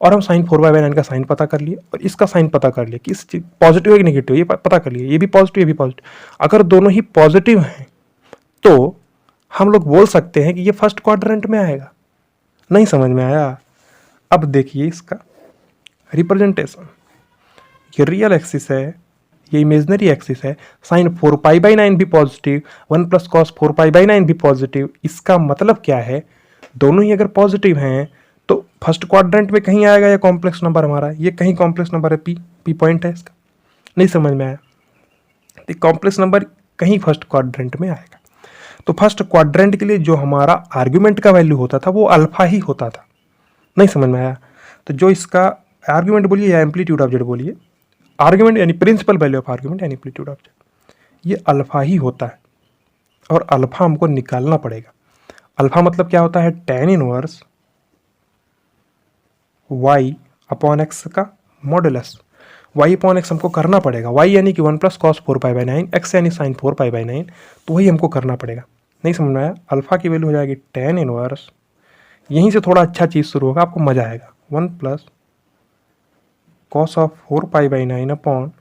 और हम साइन 4/9 का साइन पता कर लिए और इसका साइन पता कर लिए कि इस पॉजिटिव है कि नेगेटिव, ये पता कर लिए, ये भी पॉजिटिव ये भी पॉजिटिव। अगर दोनों ही पॉजिटिव हैं तो हम लोग बोल सकते हैं कि ये फर्स्ट क्वाड्रेंट में आएगा। नहीं समझ में आया? अब देखिए इसका रिप्रेजेंटेशन, ये रियल एक्सिस है, ये इमेजनरी एक्सिस है। साइन 4π/9 भी पॉजिटिव, 1 + cos 4π/9 भी पॉजिटिव। इसका मतलब क्या है, दोनों ही अगर पॉजिटिव हैं तो फर्स्ट क्वाड्रेंट में कहीं आएगा। या कॉम्प्लेक्स नंबर हमारा ये कहीं कॉम्प्लेक्स नंबर है, पी पॉइंट है इसका। नहीं समझ में आया? तो कॉम्प्लेक्स नंबर कहीं फर्स्ट क्वाड्रेंट में आएगा। तो फर्स्ट क्वाड्रेंट के लिए जो हमारा आर्ग्यूमेंट का वैल्यू होता था वो अल्फा ही होता था। नहीं समझ में आया? तो जो इसका आर्ग्यूमेंट बोलिए या एम्पलीट्यूड ऑफ जेड बोलिए, आर्ग्यूमेंट यानी प्रिंसिपल वैल्यू ऑफ आर्ग्यूमेंट यानी एम्पलीट्यूड ऑफ जेड, ये अल्फा ही होता है। और अल्फा हमको निकालना पड़ेगा। अल्फा मतलब क्या होता है, tan इनवर्स y/x का मॉडुलस। y/x हमको करना पड़ेगा। y यानी कि 1 + cos 4π/9, x यानी sin 4π/9, तो वही हमको करना पड़ेगा। नहीं समझ में आया? अल्फा की वैल्यू हो जाएगी tan इनवर्स, यहीं से थोड़ा अच्छा चीज़ शुरू होगा, आपको मजा आएगा। 1 + cos 4π/9 अपॉन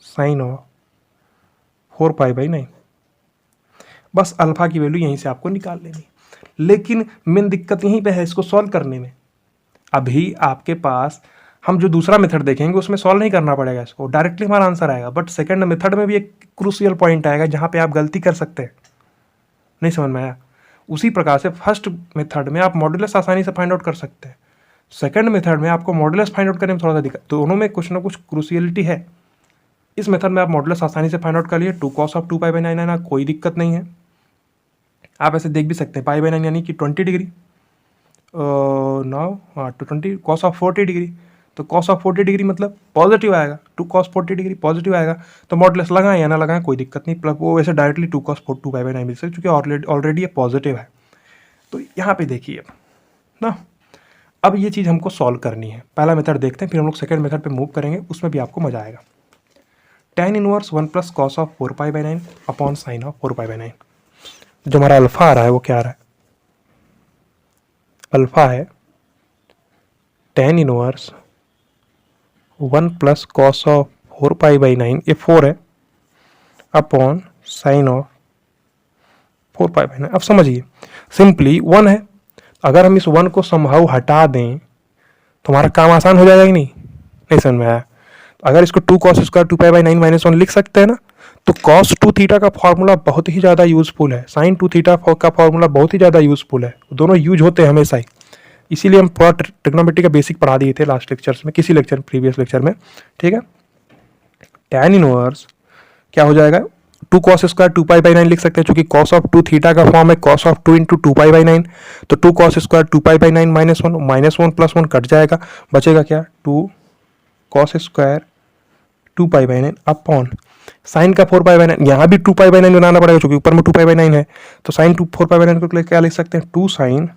sin 4π/9। बस अल्फा की वैल्यू यहीं से आपको निकाल लेनी। लेकिन मेन दिक्कत यहीं पे है इसको सॉल्व करने में। अभी आपके पास हम जो दूसरा मेथड देखेंगे उसमें सॉल्व नहीं करना पड़ेगा इसको, डायरेक्टली हमारा आंसर आएगा। बट सेकंड मेथड में भी एक क्रूशियल पॉइंट आएगा जहाँ पे आप गलती कर सकते हैं। नहीं समझ में आया? उसी प्रकार से फर्स्ट मेथड में आप मॉडुलस आसानी से फाइंड आउट कर सकते हैं, सेकंड मेथड में आपको मॉडुलस फाइंड आउट करने में थोड़ा सा दिक्कत। दोनों में कुछ ना कुछ क्रूशियलिटी है। इस मेथड में आप मॉडुलस आसानी से फाइंड आउट कर लिए, 2 cos 2π/9 आना, कोई दिक्कत नहीं है। आप ऐसे देख भी सकते हैं, π/9 यानी कि 20 डिग्री, नाउ 20 cos 40 डिग्री, तो cos 40 डिग्री मतलब पॉजिटिव आएगा। 2 cos 40 डिग्री पॉजिटिव आएगा, तो मॉडुलस लगाएं या ना लगाएं कोई दिक्कत नहीं। प्लस वो वैसे डायरेक्टली 2 cos 2π/9 मिल सकता है क्योंकि ऑलरेडी ये पॉजिटिव है। तो यहाँ पे देखिए ना, अब ये चीज़ हमको सॉल्व करनी है। पहला मेथड देखते हैं, फिर हम लोग सेकंड मेथड पे मूव करेंगे, उसमें भी आपको मजा आएगा। tan inverse 1 + cos 4π/9 upon sin 4π/9। जो हमारा अल्फा आ रहा है वो क्या आ रहा है, अल्फा है tan इनवर्स 1 + cos 4π/9, ये 4 है, अपॉन sin 4π/9। अब समझिए सिंपली 1 है, अगर हम इस 1 को समहाउ हटा दें तो हमारा काम आसान हो जाएगा कि नहीं समझ में आया? अगर इसको 2 cos स्क्वायर 2π/9 - 1 लिख सकते हैं ना, तो cos 2θ का फॉर्मूला बहुत ही ज़्यादा यूजफुल है, sin 2θ का फॉर्मूला बहुत ही ज़्यादा यूजफुल है। दोनों यूज होते हैं हमेशा ही, इसीलिए हम पूरा ट्रिग्नोमेट्री का बेसिक पढ़ा दिए थे लास्ट लेक्चर्स में, किसी लेक्चर प्रीवियस लेक्चर में, ठीक है। tan इनवर्स क्या हो जाएगा, 2 cos स्क्वायर 2π/9 लिख सकते हैं, चूंकि cos 2θ का फॉर्म है cos 2 × 2π/9, तो 2 cos स्क्वायर 2π/9 -1 -1 + 1 कट जाएगा, बचेगा क्या, 2 cos स्क्वायर 2π/9 अपॉन साइन का 4π/9। यहाँ भी 2π/9 बनाना पड़ेगा क्योंकि ऊपर में 2π/9 है, तो साइन 4π/9 को क्या लिख सकते हैं, 2 sin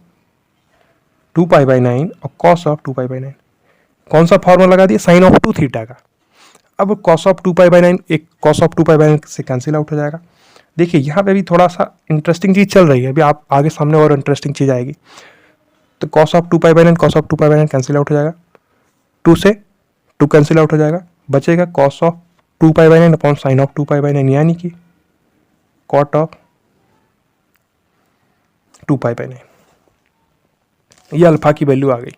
2π/9 और cos 2π/9। कौन सा फॉर्मूला लगा दिया, साइन 2θ का। अब cos 2π/9 एक cos 2π/9 से कैंसिल आउट हो जाएगा। देखिए यहाँ पे भी थोड़ा सा इंटरेस्टिंग चीज़ चल रही है, अभी आप आगे सामने और इंटरेस्टिंग चीज़ आएगी। तो cos 2π/9 कैंसिल आउट हो जाएगा, 2 से 2 कैंसिल आउट हो जाएगा, बचेगा cos 2π/9 अपॉन साइन 2π/9 यानी कि cot 2π/9। ये अल्फा की वैल्यू आ गई,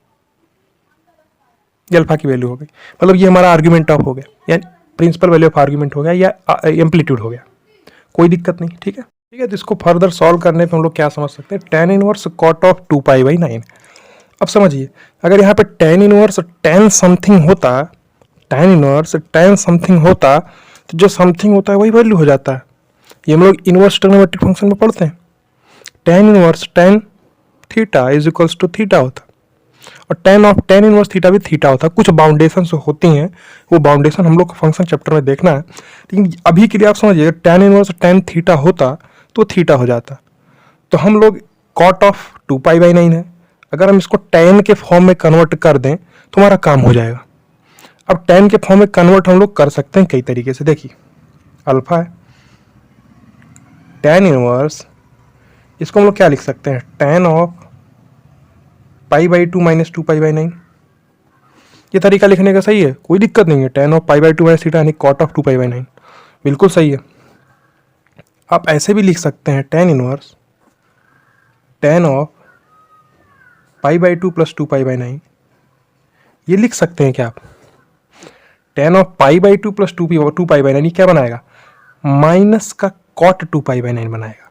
ये अल्फा की वैल्यू हो गई। मतलब ये हमारा आर्ग्यूमेंट ऑफ हो गया, यानी प्रिंसिपल वैल्यू ऑफ आर्ग्यूमेंट हो गया या एम्पलीट्यूड हो गया, कोई दिक्कत नहीं, ठीक है। ठीक है, तो इसको फर्दर सॉल्व करने पे हम लोग क्या समझ सकते हैं, tan इनवर्स cot 2π/9। अब समझिए, अगर यहाँ पे tan इनवर्स tan समथिंग होता, tan इनवर्स tan समथिंग होता, तो जो समथिंग होता है वही वैल्यू हो जाता है। ये हम लोग इनवर्स ट्रिग्नोमेट्रिक फंक्शन में पढ़ते हैं, tan inverse tan theta is equals to theta होता, और tan इनवर्स थीटा भी थीटा होता है। कुछ बाउंडेशन होती हैं, वो बाउंडेशन हम लोग को फंक्शन चैप्टर में देखना है, लेकिन अभी के लिए आप समझिए tan इनवर्स tan थीटा होता तो थीटा हो जाता। तो हम लोग cot 2π/9 है, अगर हम इसको tan के फॉर्म में कन्वर्ट कर दें तो हमारा काम हो जाएगा। अब tan के फॉर्म में कन्वर्ट हम लोग कर सकते हैं कई तरीके से। देखिए अल्फा है, tan इनवर्स, इसको हम लोग क्या लिख सकते हैं, tan ऑफ π/2 माइनस 2π/9। ये तरीका लिखने का सही है, कोई दिक्कत नहीं है। tan ऑफ π/2 माइनस थीटा यानी cot ऑफ 2π/9 बिल्कुल सही है। आप ऐसे भी लिख सकते हैं tan inverse tan of π/2 plus 2π/9। ये लिख सकते हैं क्या आप, tan ऑफ π/2 प्लस 2π/9 क्या बनाएगा, माइनस का cot 2π/9 बनाएगा।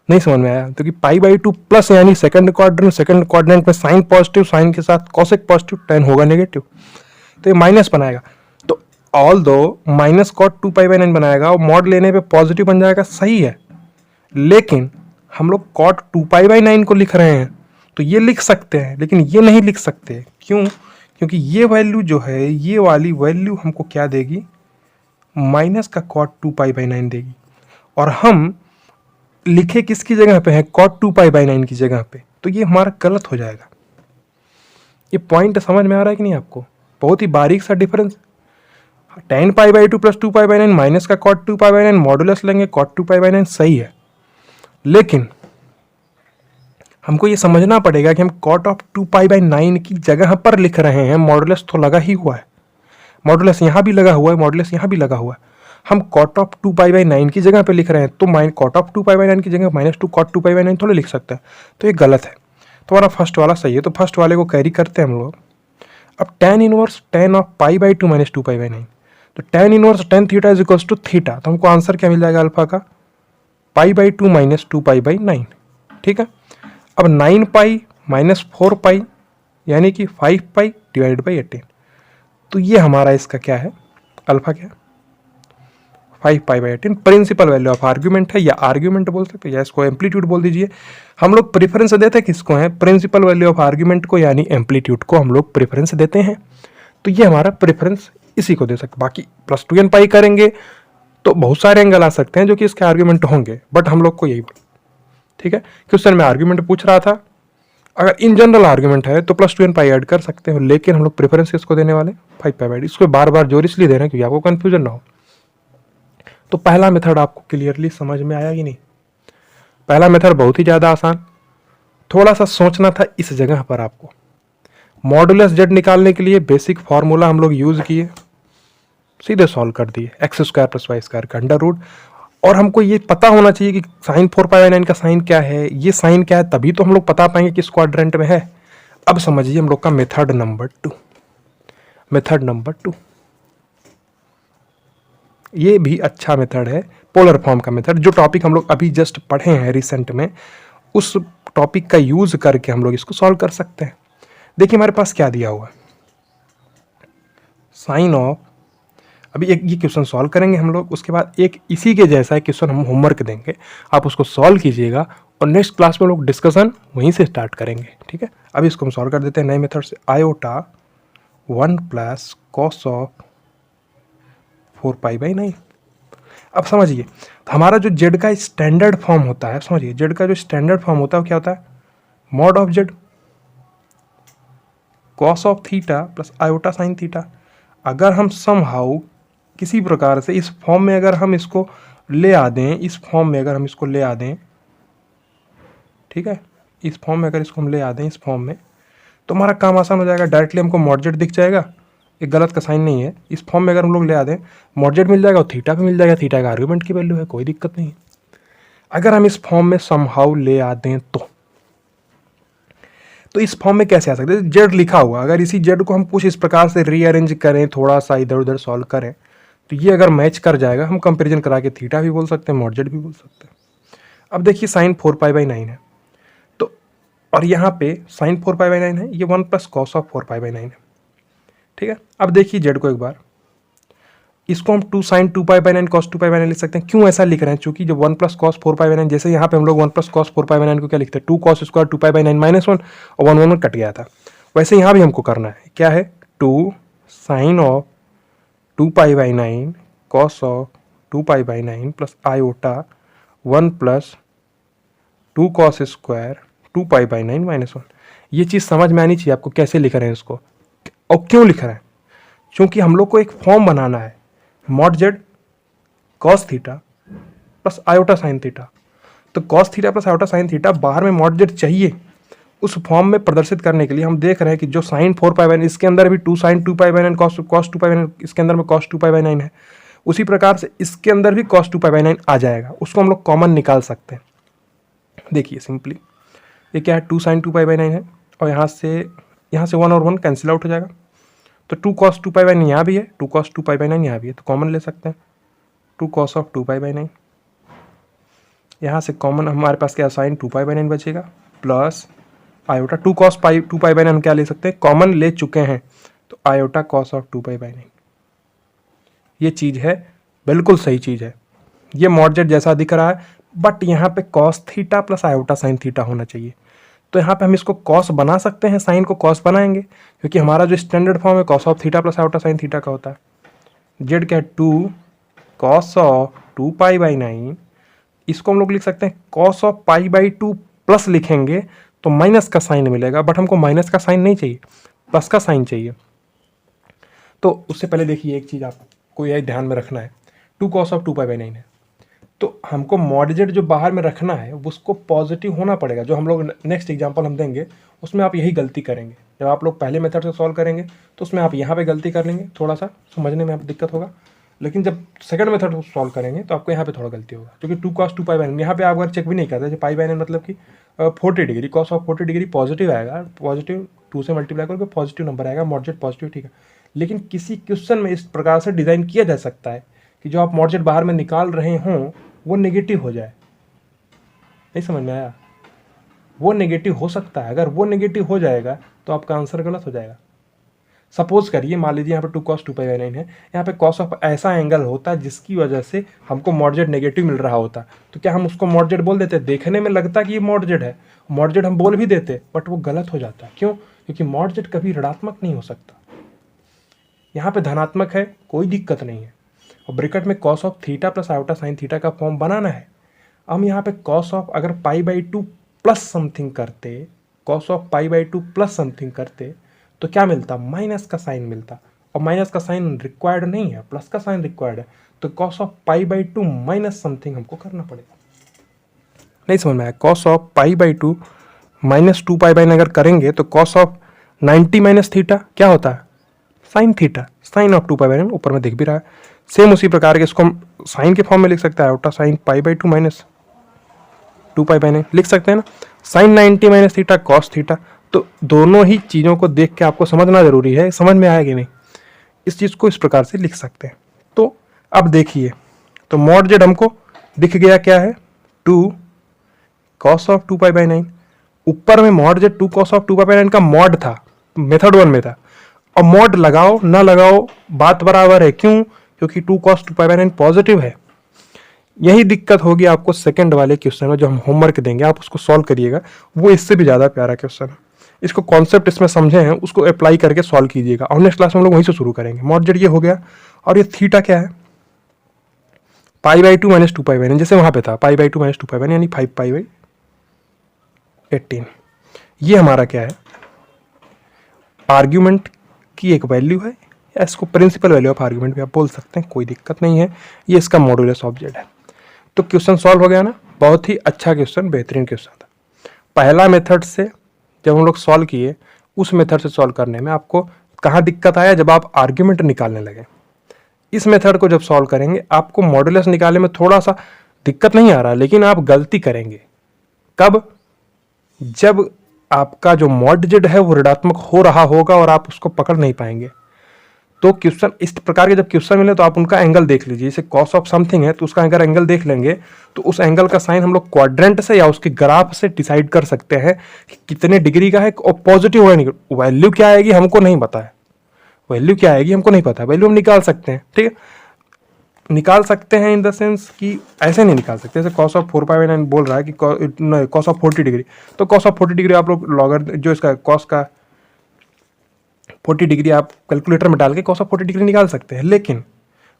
नहीं समझ में आया, तो कि π/2 प्लस यानी सेकंड क्वाड्रेंट में साइन पॉजिटिव, साइन के साथ कॉसेक पॉजिटिव, tan होगा नेगेटिव, तो ये माइनस बनाएगा। तो ऑल दो माइनस cot 2π/9 बनाएगा और मॉड लेने पे पॉजिटिव बन जाएगा, सही है। लेकिन हम लोग cot 2π/9 को लिख रहे हैं तो ये लिख सकते हैं, लेकिन ये नहीं लिख सकते। क्यों? क्योंकि ये वैल्यू जो है, ये वाली वैल्यू हमको क्या देगी, माइनस का cot 2π/9 देगी। और हम लिखे किसकी जगह पे है, cot 2π/9 की जगह पे, तो ये हमारा गलत हो जाएगा। ये पॉइंट समझ में आ रहा है कि नहीं आपको? बहुत ही बारीक सा डिफरेंस। tan π/2 प्लस 2π/9 माइनस का cot 2π/9, मॉडुलस लेंगे cot 2π/9, सही है। लेकिन हमको ये समझना पड़ेगा कि हम cot ऑफ 2π/9 की जगह पर लिख रहे हैं, मॉडुलस तो लगा ही हुआ है, मॉडुलस यहाँ भी लगा हुआ है, मॉडुलस यहाँ भी लगा हुआ है। हम cot ऑफ 2π/9 की जगह पे लिख रहे हैं, तो cot ऑफ 2π/9 की जगह माइनस 2 cot 2π/9 थोड़ा लिख सकते हैं, तो ये गलत है। तो हमारा फर्स्ट वाला सही है, तो फर्स्ट वाले को कैरी करते हैं हम लोग। अब tan inverse tan of π/2 minus 2π/9, तो tan inverse tan theta is equals to theta, तो हमको आंसर क्या मिल जाएगा अल्फा का, π/2 माइनस 2π/9। ठीक है। अब 9π माइनस 4π यानी कि 5π डिवाइडेड बाई 18, तो ये हमारा इसका क्या है, अल्फा क्या है, 5π/18 प्रिंसिपल वैल्यू ऑफ आर्ग्यूमेंट है, या आर्ग्यूमेंट बोल सकते हैं, या इसको एम्पलीट्यूड बोल दीजिए। हम लोग प्रेफरेंस देते हैं किसको है, प्रिंसिपल वैल्यू ऑफ आर्ग्यूमेंट को, यानी एम्पलीट्यूड को हम लोग प्रेफरेंस देते हैं। तो ये हमारा प्रेफरेंस इसी को दे सकते। बाकी प्लस 2n करेंगे तो बहुत सारे एंगल आ सकते हैं जो कि इसके आर्ग्यूमेंट होंगे, बट हम लोग को यही, ठीक है। क्वेश्चन में आर्ग्यूमेंट पूछ रहा था, अगर इन जनरल आर्ग्यूमेंट है तो प्लस 2n ऐड कर सकते हो, लेकिन हम लोग प्रेफरेंस किसको देने वाले, 5π/2। इसको बार बार जोर इसलिए दे रहे हैं क्योंकि आपको कंफ्यूजन ना हो। तो पहला मेथड आपको क्लियरली समझ में आया कि नहीं? पहला मेथड बहुत ही ज़्यादा आसान, थोड़ा सा सोचना था इस जगह पर आपको। मॉडुलस जेड निकालने के लिए बेसिक फार्मूला हम लोग यूज़ किए, सीधे सॉल्व कर दिए, x² प्लस y² का अंडर रूट। और हमको ये पता होना चाहिए कि साइन 4π/9 का साइन क्या है, ये साइन क्या है, तभी तो हम लोग बता पाएंगे किस क्वाड्रेंट में है। अब समझिए हम लोग का मेथड नंबर 2। मेथड नंबर 2 ये भी अच्छा मेथड है, पोलर फॉर्म का मेथड, जो टॉपिक हम लोग अभी जस्ट पढ़े हैं रिसेंट में, उस टॉपिक का यूज करके हम लोग इसको सॉल्व कर सकते हैं। देखिए हमारे पास क्या दिया हुआ है, साइन ऑफ, अभी एक ये क्वेश्चन सॉल्व करेंगे हम लोग, उसके बाद एक इसी के जैसा है क्वेश्चन हम होमवर्क देंगे, आप उसको सॉल्व कीजिएगा और नेक्स्ट क्लास में लोग डिस्कशन वहीं से स्टार्ट करेंगे, ठीक है। अभी इसको हम सॉल्व कर देते हैं नए मेथड से। Iota 1 plus cos of 4π/9। अब समझिए हमारा जो जेड का स्टैंडर्ड फॉर्म होता है, समझिए जेड का जो स्टैंडर्ड फॉर्म होता है वो क्या होता है, mod of Z cos of theta plus iota sine theta. अगर हम समहाउ किसी प्रकार से इस फॉर्म में अगर हम इसको ले आ दें, इस फॉर्म में अगर हम इसको ले आ दें, ठीक है, इस फॉर्म में अगर इसको हम ले आ दें, इस फॉर्म में, तो हमारा काम आसान हो जाएगा। डायरेक्टली हमको मॉड जेड दिख जाएगा, एक गलत का साइन नहीं है। इस फॉर्म में अगर हम लोग ले आ दें, मॉड जेड मिल जाएगा और थीटा भी मिल जाएगा, थीटा का आर्गुमेंट की वैल्यू है, कोई दिक्कत नहीं। अगर हम इस फॉर्म में समहाउ ले आ दें तो इस फॉर्म में कैसे आ सकते हैं, जेड लिखा हुआ, अगर इसी जेड को हम कुछ इस प्रकार से रीअरेंज करें, थोड़ा सा इधर उधर सॉल्व करें, तो ये अगर मैच कर जाएगा, हम कंपेरिजन करा के थीटा भी बोल सकते हैं, मॉड जेड भी बोल सकते हैं। अब देखिए साइन 4π/9 है, तो और यहाँ पे साइन 4π/9 है, ये 1 प्लस कॉस ऑफ 4π/9 है, ठीक है। अब देखिए जेड को एक बार, इसको हम 2 साइन 2π/9 कॉस 2π/9 लिख सकते हैं। क्यों ऐसा लिख रहे हैं, चूंकि जब 1 प्लस कॉस 4π/9, जैसे यहाँ पे हम लोग 1 प्लस कॉस 4π/9 को क्या लिखते हैं, 2 कॉस स्क्वायर 2π/9 माइनस 1 और 1 1 कट गया था, वैसे यहाँ भी हमको करना है, क्या है, 2 sine of 2π/9 cos of 2π/9 plus iota 1 plus 2 cos square 2π/9 minus 1। ये चीज़ समझ में आनी चाहिए आपको, कैसे लिख रहे हैं इसको और क्यों लिख रहे हैं। क्योंकि हम लोग को एक फॉर्म बनाना है mod Z cos theta plus iota sine theta. तो cos theta plus iota sine theta बाहर में मॉड जेड चाहिए, उस फॉर्म में प्रदर्शित करने के लिए हम देख रहे हैं कि जो साइन 4π/9 इसके अंदर भी 2 sin 2π/9 cos 2π/9 इसके अंदर में cos 2π/9 है, उसी प्रकार से इसके अंदर भी cos 2π/9 आ जाएगा, उसको हम लोग कॉमन निकाल सकते हैं। देखिए सिंपली ये क्या है 2 sin 2π/9 है और यहाँ से 1 और 1 कैंसिल आउट हो जाएगा, तो 2 cos 2π/9 यहाँ भी है, 2 cos 2π/9 यहाँ भी है, तो कॉमन ले सकते हैं 2 cos of 2π/9। यहाँ से कॉमन हमारे पास क्या साइन 2π/9 बचेगा प्लस आयोटा 2 cos 2π/9 हम क्या ले सकते हैं, कॉमन ले चुके हैं, तो आयोटा cos ऑफ 2π/9। ये चीज़ है, बिल्कुल सही चीज़ है, ये मॉड जेड जैसा दिख रहा है, बट यहाँ पे cos theta plus iota sine theta होना चाहिए। तो यहाँ पे हम इसको cos बना सकते हैं, साइन को cos बनाएंगे, क्योंकि हमारा जो स्टैंडर्ड फॉर्म है cos of theta plus iota sine theta का होता है। जेड क्या है 2 cos ऑफ 2π/9, इसको हम लोग लिख सकते हैं cos ऑफ π/2 प्लस लिखेंगे तो माइनस का साइन मिलेगा, बट हमको माइनस का साइन नहीं चाहिए, प्लस का साइन चाहिए। तो उससे पहले देखिए एक चीज़ आपको यह ध्यान में रखना है, 2 cos ऑफ 2π/9 है, तो हमको मॉड जेड जो बाहर में रखना है उसको पॉजिटिव होना पड़ेगा। जो हम लोग नेक्स्ट एग्जांपल हम देंगे उसमें आप यही गलती करेंगे, जब आप लोग पहले मेथड से सॉल्व करेंगे तो उसमें आप यहाँ पे गलती कर लेंगे, थोड़ा सा समझने में आप दिक्कत होगा, लेकिन जब सेकंड मेथड को सॉल्व करेंगे तो आपको यहाँ पे थोड़ा गलती होगा, क्योंकि 2 cos 2π/9 यहाँ पे आप अगर चेक भी नहीं करते, π/9 मतलब कि 40 degree, cos of 40 degree positive आएगा, पॉजिटिव 2 से मल्टीप्लाई करके पॉजिटिव नंबर आएगा, मॉड जेड पॉजिटिव, ठीक है। लेकिन किसी क्वेश्चन में इस प्रकार से डिज़ाइन किया जा सकता है कि जो आप मॉड जेड बाहर में निकाल रहे हों वो नेगेटिव हो जाए, नहीं समझ में आया, वो नेगेटिव हो सकता है, अगर वो नेगेटिव हो जाएगा तो आपका आंसर गलत हो जाएगा। सपोज करिए मान लीजिए यहाँ पे 2 cos 2π/9 है, यहाँ पे cos ऑफ ऐसा एंगल होता है जिसकी वजह से हमको मॉड जेड नेगेटिव मिल रहा होता, तो क्या हम उसको मॉड जेड बोल देते? देखने में लगता कि ये मॉड जेड है, मॉड जेड हम बोल भी देते, बट वो गलत हो जाता है। क्यों? क्योंकि मॉड जेड कभी ऋणात्मक नहीं हो सकता, यहाँ पे धनात्मक है, कोई दिक्कत नहीं है। और ब्रैकेट में cos of theta plus iota sine theta का फॉर्म बनाना है। हम यहाँ पे cos ऑफ अगर π/2 प्लस समथिंग करते, cos ऑफ π/2 प्लस समथिंग करते तो क्या मिलता? माइनस का साइन मिलता, और माइनस का साइन रिक्वायर्ड नहीं है, प्लस का साइन रिक्वायर्ड है, तो cos ऑफ π/2 माइनस समथिंग हमको करना पड़ेगा। नहीं समझ में आया? cos ऑफ π/2 माइनस 2π/9 अगर करेंगे तो cos ऑफ 90 माइनस थीटा क्या होता है? साइन थीटा, साइन ऑफ 2π/9 ऊपर में दिख भी रहा है। सेम उसी प्रकार के इसको हम साइन के फॉर्म में लिख सकते हैं, आयोटा साइन π/2 माइनस 2π/9 लिख सकते हैं ना, sine 90 minus theta cos theta. तो दोनों ही चीज़ों को देख के आपको समझना जरूरी है, समझ में आएगी नहीं, इस चीज़ को इस प्रकार से लिख सकते हैं। तो अब देखिए, तो मॉड जेड हमको दिख गया क्या है? 2 cos ऑफ 2π/9, ऊपर में मॉड जेड 2 cos ऑफ 2π/9 का मॉड था, मेथड 1 में था, और मॉड लगाओ ना लगाओ बात बराबर है। क्यों? क्योंकि 2 cos 2π/9 पॉजिटिव है। यही दिक्कत होगी आपको सेकंड वाले क्वेश्चन में, जो हम होमवर्क देंगे आप उसको सॉल्व करिएगा, वो इससे भी ज़्यादा प्यारा क्वेश्चन है। इसको कॉन्सेप्ट इसमें समझे हैं उसको अप्लाई करके सॉल्व कीजिएगा, और नेक्स्ट क्लास में हम लोग वहीं से शुरू करेंगे। मॉड जेड ये हो गया, और ये थीटा क्या है? π/2 माइनस 2π/9, जैसे वहाँ पे था π/2 माइनस 2π/9 यानी 5π/18। ये हमारा क्या है? आर्ग्यूमेंट की एक वैल्यू है, या इसको प्रिंसिपल वैल्यू ऑफ आर्ग्यूमेंट भी आप बोल सकते हैं, कोई दिक्कत नहीं है। ये इसका मॉडुलस ऑफ जेड है। तो क्वेश्चन सॉल्व हो गया ना, बहुत ही अच्छा क्वेश्चन, बेहतरीन क्वेश्चन था। पहला मेथड से जब हम लोग सॉल्व किए, उस मेथड से सॉल्व करने में आपको कहाँ दिक्कत आया? जब आप आर्ग्यूमेंट निकालने लगे। इस मेथड को जब सॉल्व करेंगे आपको मॉडुलस निकालने में थोड़ा सा दिक्कत नहीं आ रहा, लेकिन आप गलती करेंगे। कब? जब आपका जो मॉड जेड है वो ऋणात्मक हो रहा होगा और आप उसको पकड़ नहीं पाएंगे। तो क्वेश्चन इस प्रकार के जब क्वेश्चन मिले तो आप उनका एंगल देख लीजिए। जैसे cos ऑफ समथिंग है तो उसका अगर एंगल देख लेंगे तो उस एंगल का साइन हम लोग क्वाड्रेंट से या उसके ग्राफ से डिसाइड कर सकते हैं कि कितने डिग्री का है, और पॉजिटिव होगा नहीं। वैल्यू क्या आएगी हमको नहीं पता है, वैल्यू क्या आएगी हमको नहीं पता है, वैल्यू हम निकाल सकते हैं, ठीक है, निकाल सकते हैं इन द सेंस कि ऐसे नहीं निकाल सकते। जैसे cos ऑफ 4π/9 बोल रहा है कि cos ऑफ 40 डिग्री, तो cos ऑफ 40 डिग्री आप लोग लॉगर जो इसका cos का 40 डिग्री आप कैलकुलेटर में डाल के cos ऑफ 40 डिग्री निकाल सकते हैं, लेकिन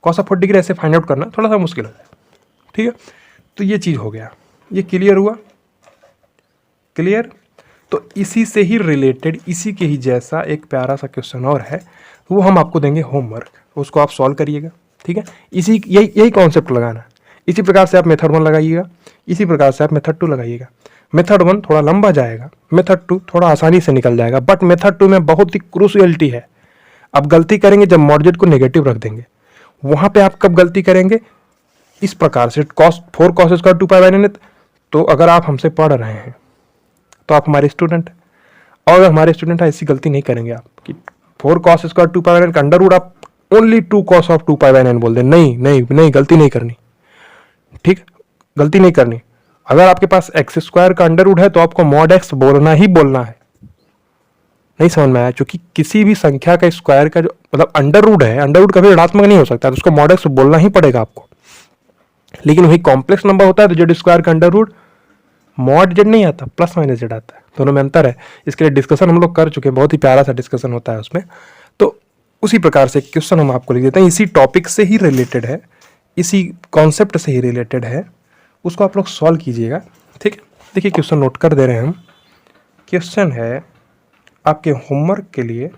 cos ऑफ 40 डिग्री ऐसे फाइंड आउट करना थोड़ा सा मुश्किल हो जाए, ठीक है। तो ये चीज़ हो गया, ये क्लियर हुआ? क्लियर। तो इसी से ही रिलेटेड, इसी के ही जैसा एक प्यारा सा क्वेश्चन और है, वो हम आपको देंगे होमवर्क, उसको आप सॉल्व करिएगा। ठीक है, इसी यही कॉन्सेप्ट लगाना है। इसी प्रकार से आप मेथड 1 लगाइएगा, इसी प्रकार से आप मेथड 2 लगाइएगा। मेथड 1 थोड़ा लंबा जाएगा, मेथड 2 थोड़ा आसानी से निकल जाएगा, बट मेथड 2 में बहुत ही क्रूशियलिटी है। आप गलती करेंगे जब मॉडजेट को नेगेटिव रख देंगे, वहां पे आप कब गलती करेंगे, इस प्रकार से cos 4 cos square 2 pi by n। तो अगर आप हमसे पढ़ रहे हैं तो आप हमारे स्टूडेंट हैं, और अगर हमारे स्टूडेंट हैं ऐसी गलती नहीं करेंगे आप कि 4 cos square 2 pi by n का अंडर रूट आप only 2 cos of 2 pi by n बोल दें। नहीं नहीं नहीं, गलती नहीं करनी। ठीक, गलती नहीं करनी। अगर आपके पास एक्स स्क्वायर का अंडर रूट है तो आपको मॉड एक्स बोलना ही बोलना है। नहीं समझ में आया? क्योंकि किसी भी संख्या का स्क्वायर का जो मतलब अंडर रूट है, अंडर रूट कभी ऋणात्मक नहीं हो सकता, तो उसको मॉड एक्स बोलना ही पड़ेगा आपको। लेकिन वही कॉम्प्लेक्स नंबर होता है तो जेड स्क्वायर का अंडर रूट मॉड जेड नहीं आता, प्लस माइनस जेड आता है। दोनों में अंतर है। इसके लिए डिस्कशन हम लोग कर चुके हैं, बहुत ही प्यारा सा डिस्कशन होता है उसमें। तो उसी प्रकार से क्वेश्चन हम आपको लिख देते हैं, इसी टॉपिक से ही रिलेटेड है, इसी कॉन्सेप्ट से ही रिलेटेड है, उसको आप लोग सॉल्व कीजिएगा। ठीक है, देखिए क्वेश्चन नोट कर दे रहे हैं हम। क्वेश्चन है आपके होमवर्क के लिए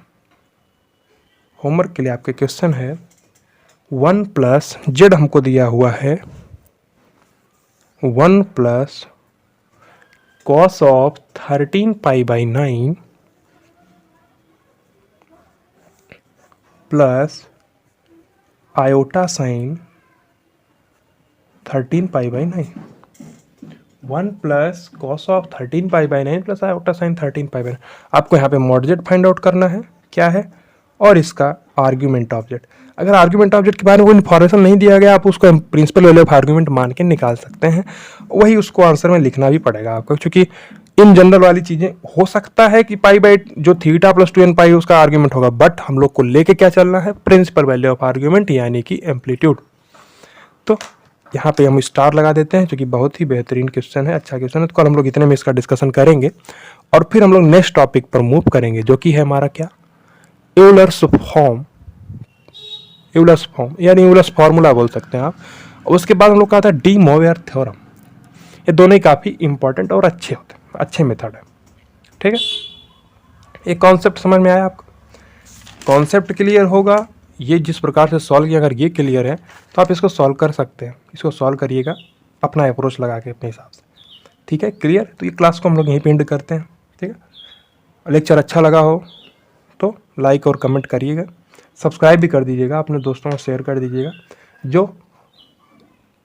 आपके क्वेश्चन है 1 प्लस जेड हमको दिया हुआ है 1 plus cos of 13 pi by 9 plus iota sign 13 pi by 9। 1 plus cos of 13 pi by 9 plus iota sign 13 pi by 9। आपको यहाँ पे मॉडजेट फाइंड आउट करना है क्या है, और इसका आर्ग्यूमेंट ऑब्जेक्ट। अगर आर्ग्यूमेंट ऑब्जेक्ट के बारे में कोई इन्फॉर्मेशन नहीं दिया गया, आप उसको प्रिंसिपल वैल्यू ऑफ आर्ग्यूमेंट मान के निकाल सकते हैं। वही उसको आंसर में लिखना भी पड़ेगा आपको, क्योंकि इन जनरल वाली चीज़ें हो सकता है कि पाई बाई जो थीटा प्लस 2n पाई उसका आर्ग्यूमेंट होगा, बट हम लोग को लेके क्या चलना है, प्रिंसिपल वैल्यू ऑफ आर्ग्यूमेंट यानी कि एम्पलीट्यूड। तो यहाँ पे हम स्टार लगा देते हैं, क्योंकि बहुत ही बेहतरीन क्वेश्चन है, अच्छा क्वेश्चन है। तो कल हम लोग इतने में इसका डिस्कशन करेंगे और फिर हम लोग नेक्स्ट टॉपिक पर मूव करेंगे, जो कि है हमारा क्या, यूलर्स फॉर्म यानी यूलर्स फॉर्मूला बोल सकते हैं आप। और उसके बाद हम लोग का आता है डी मोवेयर थ्योरम। ये दोनों ही काफ़ी इंपॉर्टेंट और अच्छे होते हैं, अच्छे मेथड है। ठीक है, ये कॉन्सेप्ट समझ में आया आपको? कॉन्सेप्ट क्लियर होगा, ये जिस प्रकार से सॉल्व किया, अगर ये क्लियर है तो आप इसको सॉल्व कर सकते हैं। इसको सॉल्व करिएगा अपना अप्रोच लगा के अपने हिसाब से। ठीक है, क्लियर? तो ये क्लास को हम लोग यहीं पे एंड करते हैं। ठीक है, लेक्चर अच्छा लगा हो तो लाइक और कमेंट करिएगा, सब्सक्राइब भी कर दीजिएगा, अपने दोस्तों को शेयर कर दीजिएगा जो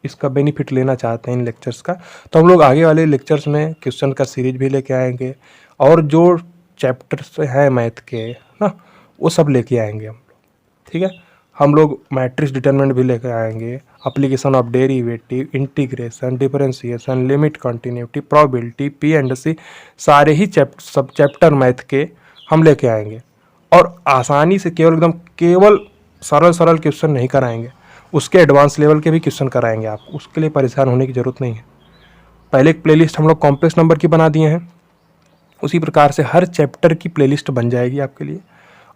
इसका बेनिफिट लेना चाहते हैं इन लेक्चर्स का। तो हम लोग आगे वाले लेक्चर्स में क्वेश्चन का सीरीज भी लेके आएंगे, और जो चैप्टर्स हैं मैथ के ना, वो सब लेके आएंगे हम लोग। ठीक है, हम लोग मैट्रिक्स डिटरमिनेंट भी लेके आएंगे, application of derivative, integration, differentiation, limit, continuity, probability, P and C, सारे ही सब चैप्टर मैथ के हम लेके आएंगे। और आसानी से केवल सरल क्वेश्चन नहीं कराएंगे, उसके एडवांस लेवल के भी क्वेश्चन कराएंगे आप। उसके लिए परेशान होने की ज़रूरत नहीं है। पहले एक प्लेलिस्ट हम लोग कॉम्प्लेक्स नंबर की बना दिए हैं, उसी प्रकार से हर चैप्टर की प्लेलिस्ट बन जाएगी आपके लिए,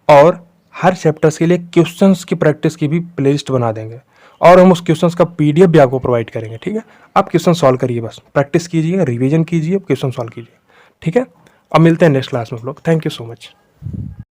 और हर चैप्टर्स के लिए क्वेश्चंस की प्रैक्टिस की भी प्लेलिस्ट बना देंगे, और हम उस क्वेश्चंस का PDF भी आपको प्रोवाइड करेंगे। ठीक है, आप क्वेश्चन सॉल्व करिए, बस प्रैक्टिस कीजिए, रिवीजन कीजिए, क्वेश्चन सॉल्व कीजिए। ठीक है, अब मिलते हैं नेक्स्ट क्लास में हम लोग। Thank you so much.